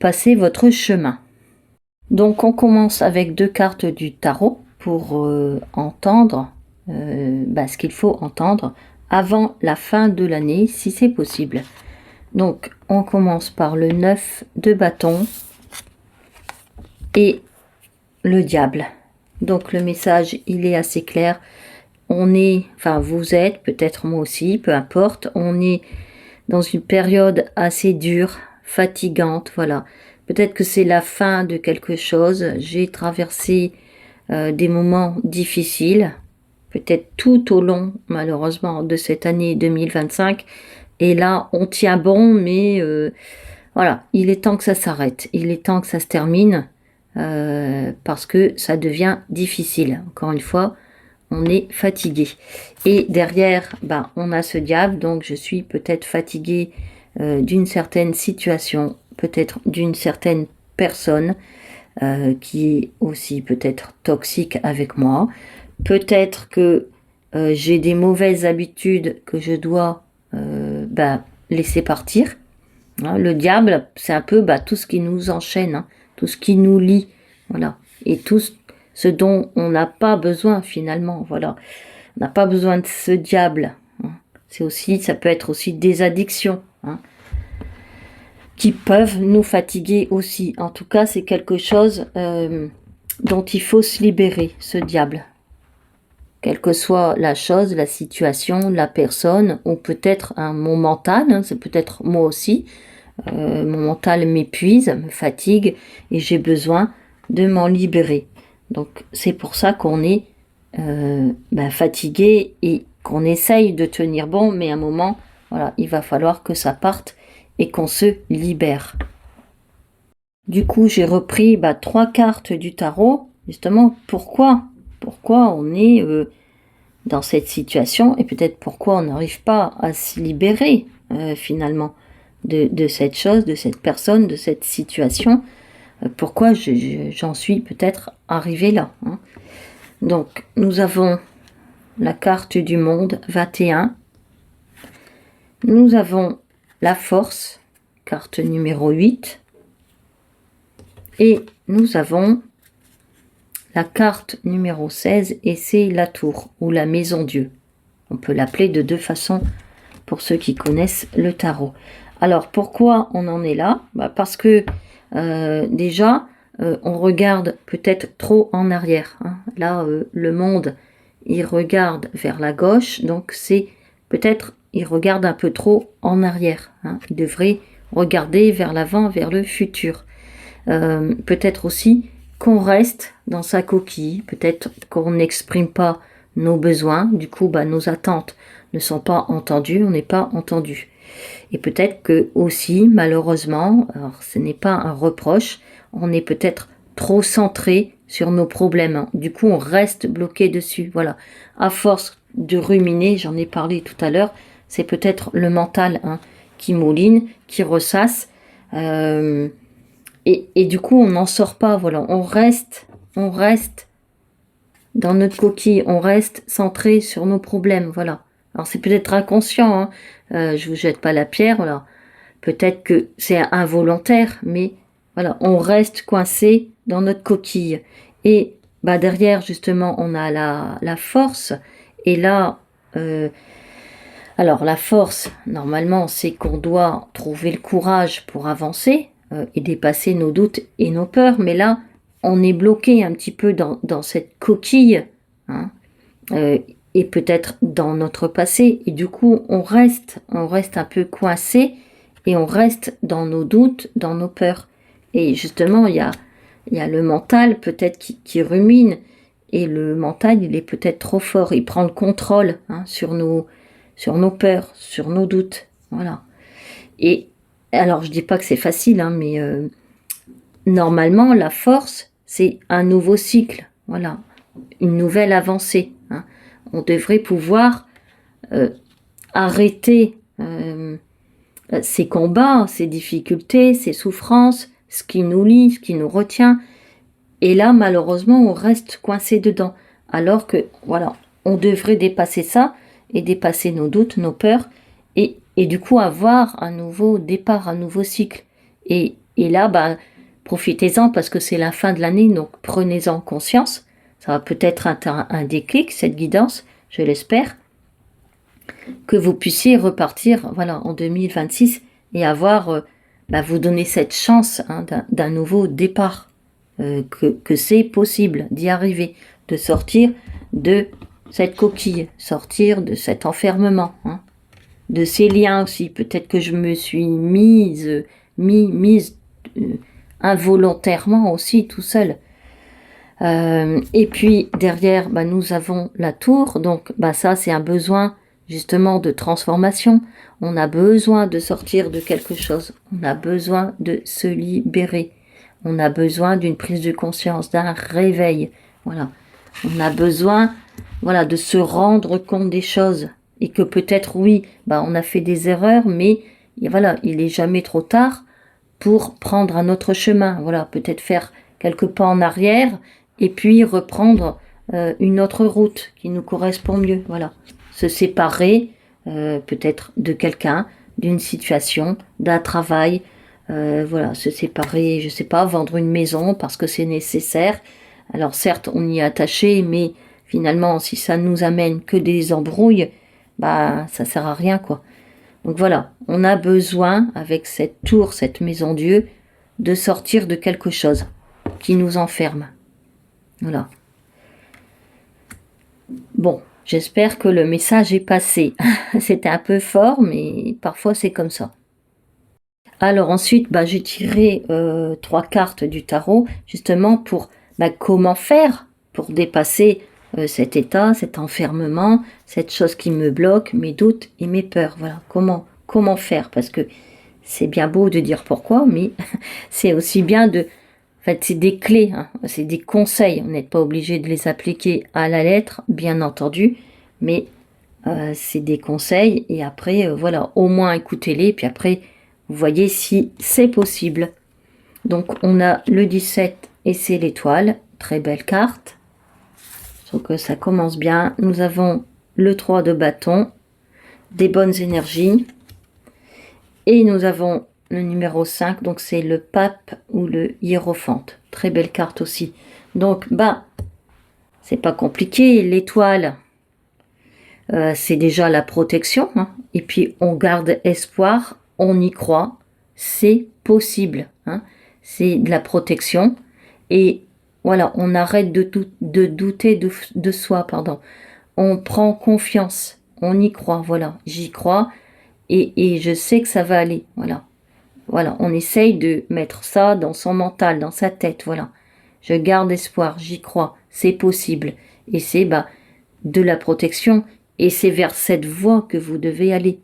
passez votre chemin. Donc on commence avec 2 cartes du tarot pour entendre ce qu'il faut entendre avant la fin de l'année, si c'est possible. Donc on commence par le 9 de bâton et le diable. Donc le message, il est assez clair. Vous êtes, peut-être moi aussi, peu importe, on est dans une période assez dure, fatigante, voilà. Peut-être que c'est la fin de quelque chose. J'ai traversé des moments difficiles, peut-être tout au long, malheureusement, de cette année 2025. Et là, on tient bon, mais voilà, il est temps que ça s'arrête. Il est temps que ça se termine. Parce que ça devient difficile. Encore une fois, on est fatigué. Et derrière, on a ce diable, donc je suis peut-être fatiguée d'une certaine situation, peut-être d'une certaine personne qui est aussi peut-être toxique avec moi. Peut-être que j'ai des mauvaises habitudes que je dois laisser partir. Le diable, c'est un peu tout ce qui nous enchaîne, tout ce qui nous lie, voilà, et tout ce dont on n'a pas besoin finalement, voilà. On n'a pas besoin de ce diable. Ça peut être aussi des addictions qui peuvent nous fatiguer aussi. En tout cas, c'est quelque chose dont il faut se libérer, ce diable. Quelle que soit la chose, la situation, la personne, ou peut-être mon mental, c'est peut-être moi aussi. Mon mental m'épuise, me fatigue, et j'ai besoin de m'en libérer. Donc c'est pour ça qu'on est fatigué et qu'on essaye de tenir bon, mais à un moment, voilà, il va falloir que ça parte et qu'on se libère. Du coup, j'ai repris 3 cartes du tarot, justement, pourquoi on est dans cette situation, et peut-être pourquoi on n'arrive pas à se libérer finalement de cette chose, de cette personne, de cette situation, pourquoi j'en suis peut-être arrivée là. Donc, nous avons la carte du monde 21, nous avons la force, carte numéro 8, et nous avons la carte numéro 16, et c'est la tour, ou la maison Dieu. On peut l'appeler de 2 façons pour ceux qui connaissent le tarot. Alors, pourquoi on en est là? Parce que déjà, on regarde peut-être trop en arrière. Là, le monde, il regarde vers la gauche, donc c'est peut-être, il regarde un peu trop en arrière. Il devrait regarder vers l'avant, vers le futur. Peut-être aussi qu'on reste dans sa coquille, peut-être qu'on n'exprime pas nos besoins, du coup nos attentes ne sont pas entendues, on n'est pas entendu. Et peut-être que aussi, malheureusement, alors ce n'est pas un reproche, on est peut-être trop centré sur nos problèmes. Du coup, on reste bloqué dessus. Voilà. À force de ruminer, j'en ai parlé tout à l'heure, c'est peut-être le mental qui mouline, qui ressasse. Et du coup, on n'en sort pas, voilà. On reste dans notre coquille, on reste centré sur nos problèmes, voilà. Alors c'est peut-être inconscient, hein. Je vous jette pas la pierre, voilà. Peut-être que c'est involontaire, mais voilà, on reste coincé dans notre coquille. Et bah, derrière, justement, on a la force. Et là, alors la force, normalement, c'est qu'on doit trouver le courage pour avancer et dépasser nos doutes et nos peurs. Mais là, on est bloqué un petit peu dans cette coquille, hein, et peut-être dans notre passé. Et du coup, on reste un peu coincé et on reste dans nos doutes, dans nos peurs. Et justement, il y a le mental peut-être qui rumine. Et le mental, il est peut-être trop fort. Il prend le contrôle, hein, sur nos peurs, sur nos doutes. Voilà. Et alors, je dis pas que c'est facile, hein, mais normalement, la force, c'est un nouveau cycle. Voilà. Une nouvelle avancée. Hein. On devrait pouvoir arrêter ces combats, ces difficultés, ces souffrances, ce qui nous lie, ce qui nous retient. Et là, malheureusement, on reste coincé dedans. Alors que, voilà, on devrait dépasser ça et dépasser nos doutes, nos peurs, et du coup avoir un nouveau départ, un nouveau cycle. Et là, bah, profitez-en parce que c'est la fin de l'année, donc prenez-en conscience. Ça va peut-être être un déclic, cette guidance, je l'espère, que vous puissiez repartir, voilà, en 2026 et avoir, bah, vous donner cette chance, hein, d'un nouveau départ. Que c'est possible d'y arriver, de sortir de cette coquille, sortir de cet enfermement, hein, de ces liens aussi. Peut-être que je me suis mise involontairement aussi tout seul. Et puis derrière, bah, nous avons la tour, donc bah, ça c'est un besoin justement de transformation. On a besoin de sortir de quelque chose, on a besoin de se libérer. On a besoin d'une prise de conscience, d'un réveil. Voilà. On a besoin, voilà, de se rendre compte des choses. Et que peut-être, oui, bah, on a fait des erreurs, mais voilà, il n'est jamais trop tard pour prendre un autre chemin. Voilà, peut-être faire quelques pas en arrière et puis reprendre une autre route qui nous correspond mieux. Voilà. Se séparer peut-être de quelqu'un, d'une situation, d'un travail. Voilà, se séparer, je sais pas, vendre une maison parce que c'est nécessaire. Alors certes, on y est attaché, mais finalement, si ça nous amène que des embrouilles, bah ça sert à rien, quoi. Donc voilà, on a besoin, avec cette tour, cette maison Dieu, de sortir de quelque chose qui nous enferme. Voilà. Bon, j'espère que le message est passé. C'était un peu fort, mais parfois c'est comme ça. Alors ensuite, bah, j'ai tiré 3 cartes du tarot, justement pour comment faire pour dépasser cet état, cet enfermement, cette chose qui me bloque, mes doutes et mes peurs. Voilà, comment faire? Parce que c'est bien beau de dire pourquoi, mais c'est aussi bien de... En fait, c'est des clés, hein, c'est des conseils. On n'est pas obligé de les appliquer à la lettre, bien entendu, mais c'est des conseils. Et après, voilà, au moins écoutez-les, puis après... Vous voyez si c'est possible. Donc, on a le 17 et c'est l'étoile. Très belle carte. Donc, ça commence bien. Nous avons le 3 de bâton. Des bonnes énergies. Et nous avons le numéro 5. Donc, c'est le pape ou le hiérophante. Très belle carte aussi. Donc, bah, c'est pas compliqué. L'étoile, c'est déjà la protection. Hein. Et puis, on garde espoir. On y croit, c'est possible, hein. C'est de la protection et voilà, on arrête de douter de soi, pardon. On prend confiance, on y croit, voilà, j'y crois et je sais que ça va aller, voilà. Voilà, on essaye de mettre ça dans son mental, dans sa tête, voilà. Je garde espoir, j'y crois, c'est possible et c'est de la protection et c'est vers cette voie que vous devez aller.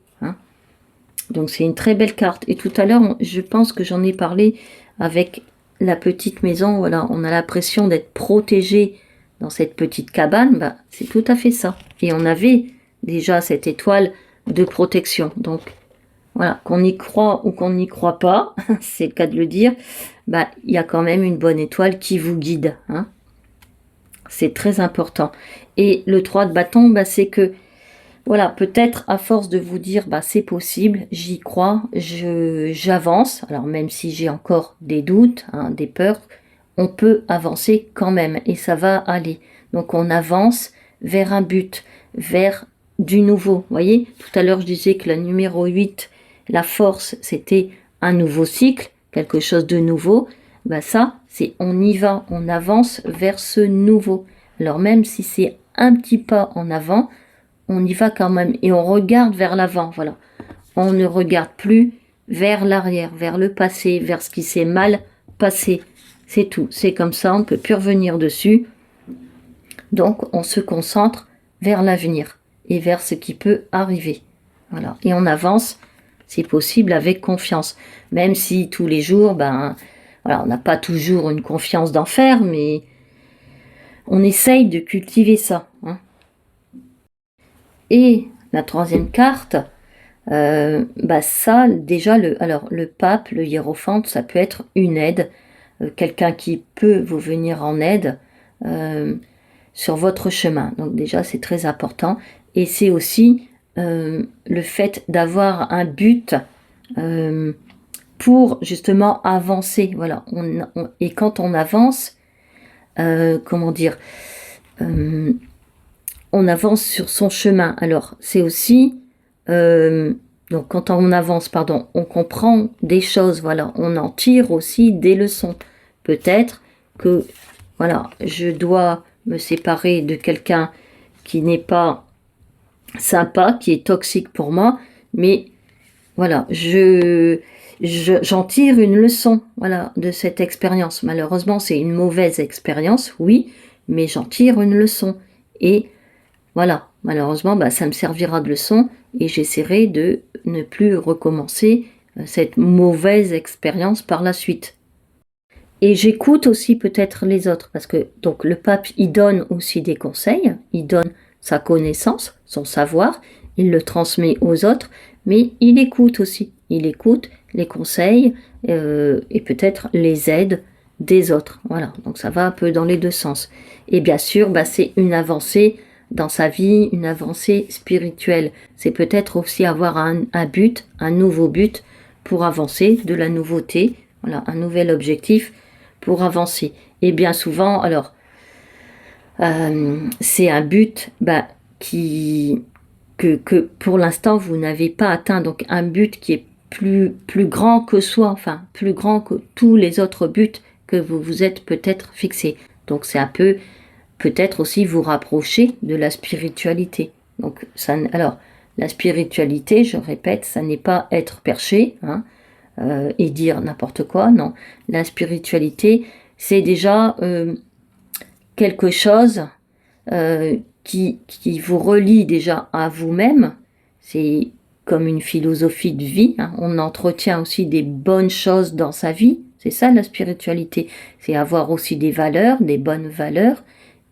Donc c'est une très belle carte. Et tout à l'heure, je pense que j'en ai parlé avec la petite maison. Voilà, on a l'impression d'être protégé dans cette petite cabane. C'est tout à fait ça. Et on avait déjà cette étoile de protection. Donc voilà, qu'on y croit ou qu'on n'y croit pas, c'est le cas de le dire, bah, il y a quand même une bonne étoile qui vous guide, hein. C'est très important. Et le 3 de bâton, bah, c'est que, voilà, peut-être à force de vous dire, bah, c'est possible, j'y crois, j'avance, alors même si j'ai encore des doutes, hein, des peurs, on peut avancer quand même et ça va aller. Donc on avance vers un but, vers du nouveau. Vous voyez, tout à l'heure je disais que la numéro 8, la force, c'était un nouveau cycle, quelque chose de nouveau. Ben ça, c'est on y va, on avance vers ce nouveau. Alors même si c'est un petit pas en avant, on y va quand même et on regarde vers l'avant. Voilà, on ne regarde plus vers l'arrière, vers le passé, vers ce qui s'est mal passé. C'est tout, c'est comme ça, on ne peut plus revenir dessus. Donc on se concentre vers l'avenir et vers ce qui peut arriver. Voilà, et on avance, c'est possible, avec confiance. Même si tous les jours, ben, voilà, on n'a pas toujours une confiance d'enfer, mais on essaye de cultiver ça, hein. Et la troisième carte, bah ça, déjà, alors, le pape, le hiérophante, ça peut être une aide, quelqu'un qui peut vous venir en aide sur votre chemin. Donc déjà, c'est très important. Et c'est aussi le fait d'avoir un but pour justement avancer. Voilà. Et quand on avance, comment dire, on avance sur son chemin. Alors, c'est aussi... donc quand on avance, pardon, on comprend des choses, voilà, on en tire aussi des leçons. Peut-être que, voilà, je dois me séparer de quelqu'un qui n'est pas sympa, qui est toxique pour moi, mais voilà, j'en tire une leçon, voilà, de cette expérience. Malheureusement, c'est une mauvaise expérience, oui, mais j'en tire une leçon. Et voilà, malheureusement, bah, ça me servira de leçon et j'essaierai de ne plus recommencer cette mauvaise expérience par la suite. Et j'écoute aussi peut-être les autres, parce que donc le pape, il donne aussi des conseils, il donne sa connaissance, son savoir, il le transmet aux autres, mais il écoute aussi, il écoute les conseils et peut-être les aides des autres. Voilà, donc ça va un peu dans les deux sens. Et bien sûr, bah, c'est une avancée dans sa vie, une avancée spirituelle. C'est peut-être aussi avoir un but, un nouveau but pour avancer, de la nouveauté, voilà, un nouvel objectif pour avancer. Et bien souvent, alors, c'est un but bah, que pour l'instant vous n'avez pas atteint, donc un but qui est plus grand que soi, enfin plus grand que tous les autres buts que vous vous êtes peut-être fixés. Donc c'est un peu peut-être aussi vous rapprocher de la spiritualité. Donc ça, alors la spiritualité, je répète, ça n'est pas être perché, hein, et dire n'importe quoi, non. La spiritualité, c'est déjà quelque chose qui vous relie déjà à vous-même. C'est comme une philosophie de vie, hein. On entretient aussi des bonnes choses dans sa vie. C'est ça la spiritualité. C'est avoir aussi des valeurs, des bonnes valeurs,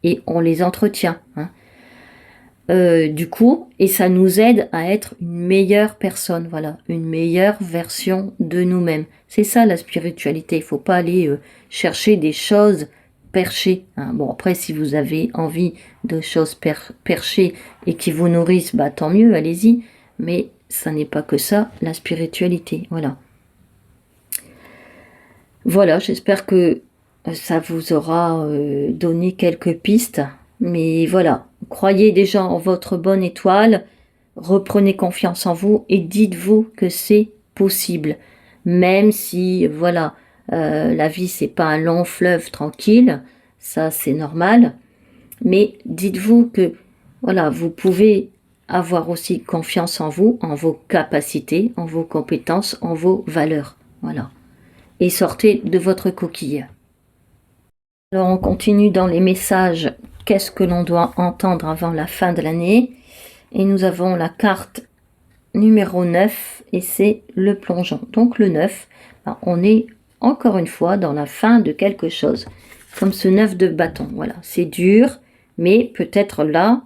et on les entretient, hein. Du coup, et ça nous aide à être une meilleure personne, voilà, une meilleure version de nous-mêmes. C'est ça la spiritualité. Il ne faut pas aller chercher des choses perchées, hein. Bon, après, si vous avez envie de choses perchées et qui vous nourrissent, bah tant mieux, allez-y. Mais ça n'est pas que ça, la spiritualité. Voilà. Voilà, j'espère que ça vous aura donné quelques pistes. Mais voilà, croyez déjà en votre bonne étoile, reprenez confiance en vous et dites-vous que c'est possible. Même si, voilà, la vie, c'est pas un long fleuve tranquille, ça c'est normal. Mais dites-vous que, voilà, vous pouvez avoir aussi confiance en vous, en vos capacités, en vos compétences, en vos valeurs. Voilà. Et sortez de votre coquille. Alors on continue dans les messages. Qu'est-ce que l'on doit entendre avant la fin de l'année? Et nous avons la carte numéro 9 et c'est le plongeon. Donc le 9, on est encore une fois dans la fin de quelque chose. Comme ce 9 de bâton. Voilà, c'est dur, mais peut-être là,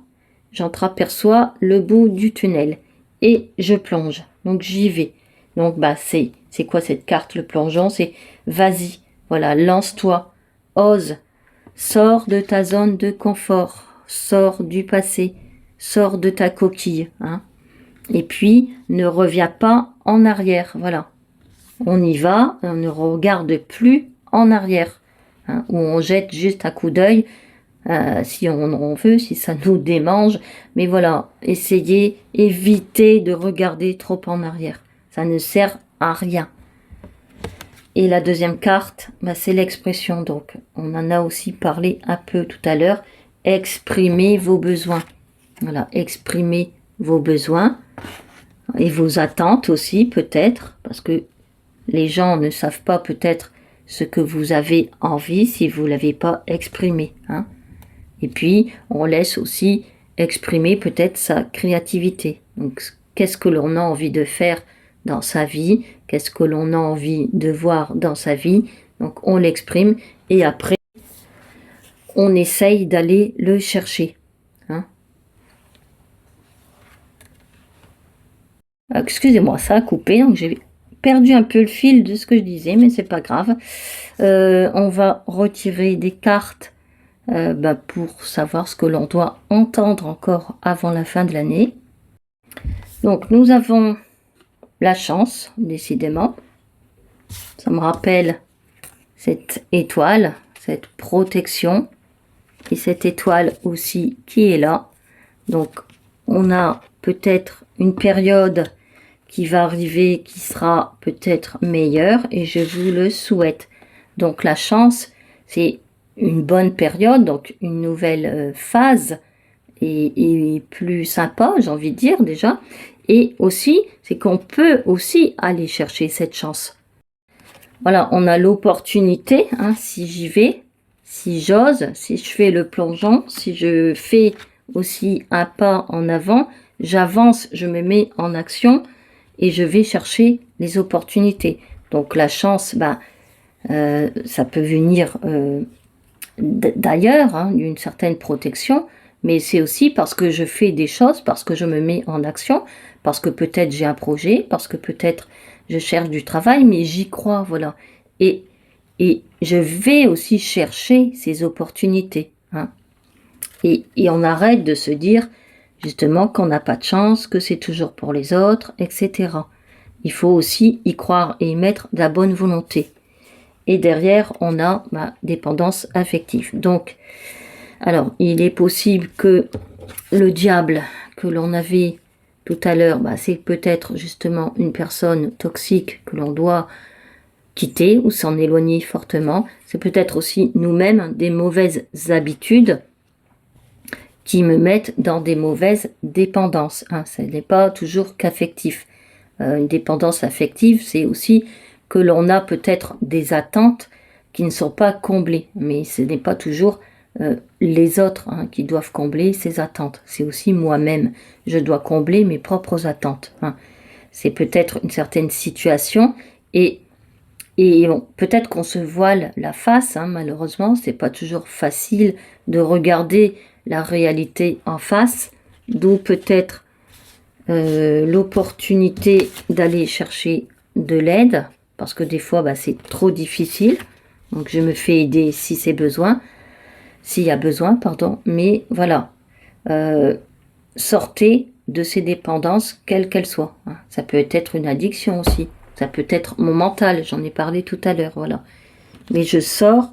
j'entreaperçois le bout du tunnel. Et je plonge. Donc j'y vais. Donc, bah, c'est quoi cette carte, le plongeon? C'est vas-y, voilà, lance-toi, ose, sors de ta zone de confort, sors du passé, sors de ta coquille, hein. Et puis, ne reviens pas en arrière, voilà. On y va, on ne regarde plus en arrière, hein, ou on jette juste un coup d'œil, si on veut, si ça nous démange. Mais voilà, essayez, évitez de regarder trop en arrière. Ça ne sert à rien. Et la deuxième carte, bah, c'est l'expression. Donc, on en a aussi parlé un peu tout à l'heure. Exprimez vos besoins. Voilà, exprimez vos besoins et vos attentes aussi, peut-être, parce que les gens ne savent pas peut-être ce que vous avez envie si vous ne l'avez pas exprimé, hein. Et puis, on laisse aussi exprimer peut-être sa créativité. Donc, qu'est-ce que l'on a envie de faire dans sa vie? Qu'est-ce que l'on a envie de voir dans sa vie? Donc, on l'exprime et après, on essaye d'aller le chercher, hein. Excusez-moi, ça a coupé, donc j'ai perdu un peu le fil de ce que je disais, mais c'est pas grave. On va retirer des cartes pour savoir ce que l'on doit entendre encore avant la fin de l'année. Donc nous avons la chance, décidément. Ça me rappelle cette étoile, cette protection, et cette étoile aussi qui est là. Donc on a peut-être une période qui va arriver, qui sera peut-être meilleure, et je vous le souhaite. Donc la chance, c'est une bonne période, donc une nouvelle phase, et plus sympa, j'ai envie de dire déjà. Et aussi, c'est qu'on peut aussi aller chercher cette chance. Voilà, on a l'opportunité, hein, si j'y vais, si j'ose, si je fais le plongeon, si je fais aussi un pas en avant, j'avance, je me mets en action et je vais chercher les opportunités. Donc la chance, ça peut venir d'ailleurs, hein, d'une certaine protection, mais c'est aussi parce que je fais des choses, parce que je me mets en action, parce que peut-être j'ai un projet, parce que peut-être je cherche du travail, mais j'y crois, voilà. Et je vais aussi chercher ces opportunités, hein. Et on arrête de se dire justement qu'on n'a pas de chance, que c'est toujours pour les autres, etc. Il faut aussi y croire et y mettre de la bonne volonté. Et derrière, on a dépendance affective. Donc, alors, il est possible que le diable que l'on avait tout à l'heure, c'est peut-être justement une personne toxique que l'on doit quitter ou s'en éloigner fortement. C'est peut-être aussi nous-mêmes des mauvaises habitudes qui me mettent dans des mauvaises dépendances, hein. Ce n'est pas toujours qu'affectif. Une dépendance affective, c'est aussi que l'on a peut-être des attentes qui ne sont pas comblées, mais ce n'est pas toujours les autres, hein, qui doivent combler ces attentes. C'est aussi moi-même, je dois combler mes propres attentes, hein. C'est peut-être une certaine situation et bon, peut-être qu'on se voile la face, hein, malheureusement, c'est pas toujours facile de regarder la réalité en face, d'où peut-être l'opportunité d'aller chercher de l'aide, parce que des fois c'est trop difficile, donc je me fais aider si c'est besoin, s'il y a besoin, pardon, mais voilà, sortez de ces dépendances, quelles qu'elles soient, hein. Ça peut être une addiction aussi, ça peut être mon mental, j'en ai parlé tout à l'heure, voilà. Mais je sors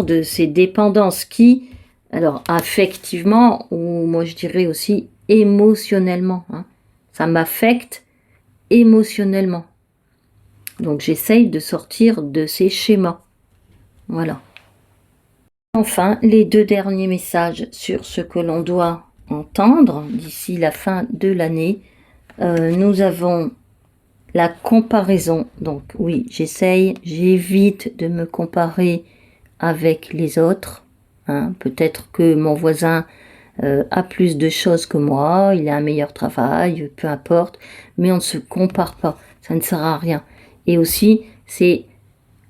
de ces dépendances qui, alors affectivement, ou moi je dirais aussi émotionnellement, hein, ça m'affecte émotionnellement. Donc j'essaye de sortir de ces schémas. Voilà. Enfin, les deux derniers messages sur ce que l'on doit entendre d'ici la fin de l'année. Nous avons la comparaison. Donc oui, j'évite de me comparer avec les autres, hein. Peut-être que mon voisin a plus de choses que moi, il a un meilleur travail, peu importe, mais on ne se compare pas, ça ne sert à rien. Et aussi, c'est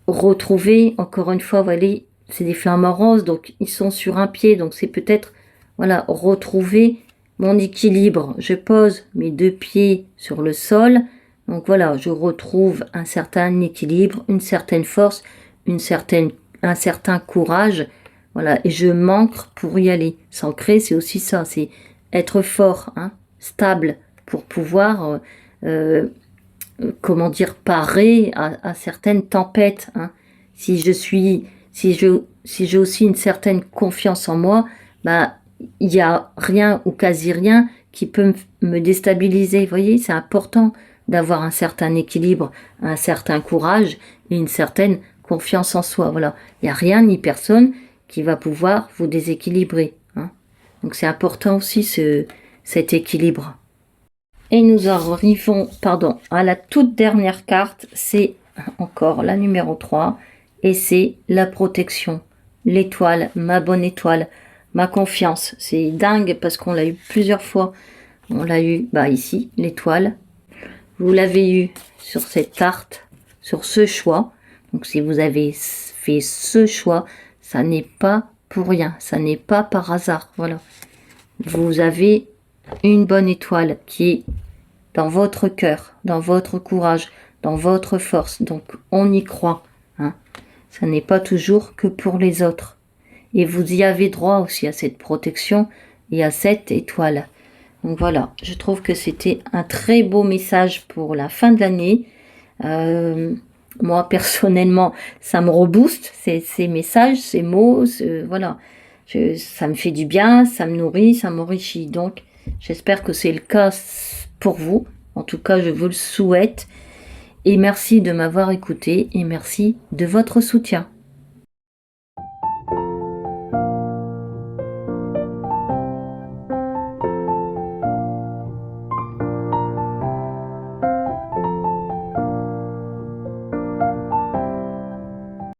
retrouver, encore une fois, voilà, c'est des flamants roses, donc ils sont sur un pied, donc c'est peut-être, voilà, retrouver mon équilibre. Je pose mes deux pieds sur le sol, Donc voilà, je retrouve un certain équilibre, une certaine force, un certain courage. Voilà, et je m'ancre pour y aller. S'ancrer, c'est aussi ça, c'est être fort, hein, stable, pour pouvoir, comment dire, parer à certaines tempêtes. Hein. Si j'ai aussi une certaine confiance en moi, bah, il n'y a rien ou quasi rien qui peut me déstabiliser. Vous voyez, c'est important d'avoir un certain équilibre, un certain courage et une certaine confiance en soi. Voilà, il n'y a rien ni personne qui va pouvoir vous déséquilibrer. Hein. Donc c'est important aussi cet équilibre. Et nous arrivons, à la toute dernière carte, c'est encore la numéro 3, et c'est la protection. L'étoile, ma bonne étoile, ma confiance. C'est dingue parce qu'on l'a eu plusieurs fois. On l'a eu ici, l'étoile. Vous l'avez eu sur cette carte, sur ce choix. Donc si vous avez fait ce choix, ça n'est pas pour rien, ça n'est pas par hasard. Voilà. Vous avez une bonne étoile qui est dans votre cœur, dans votre courage, dans votre force. Donc on y croit. Hein. Ça n'est pas toujours que pour les autres. Et vous y avez droit aussi à cette protection et à cette étoile. Donc voilà, je trouve que c'était un très beau message pour la fin de l'année. Moi, personnellement, ça me rebooste, ces messages, ces mots, voilà. Ça me fait du bien, ça me nourrit, ça m'enrichit. Donc, j'espère que c'est le cas pour vous. En tout cas, je vous le souhaite. Et merci de m'avoir écouté et merci de votre soutien.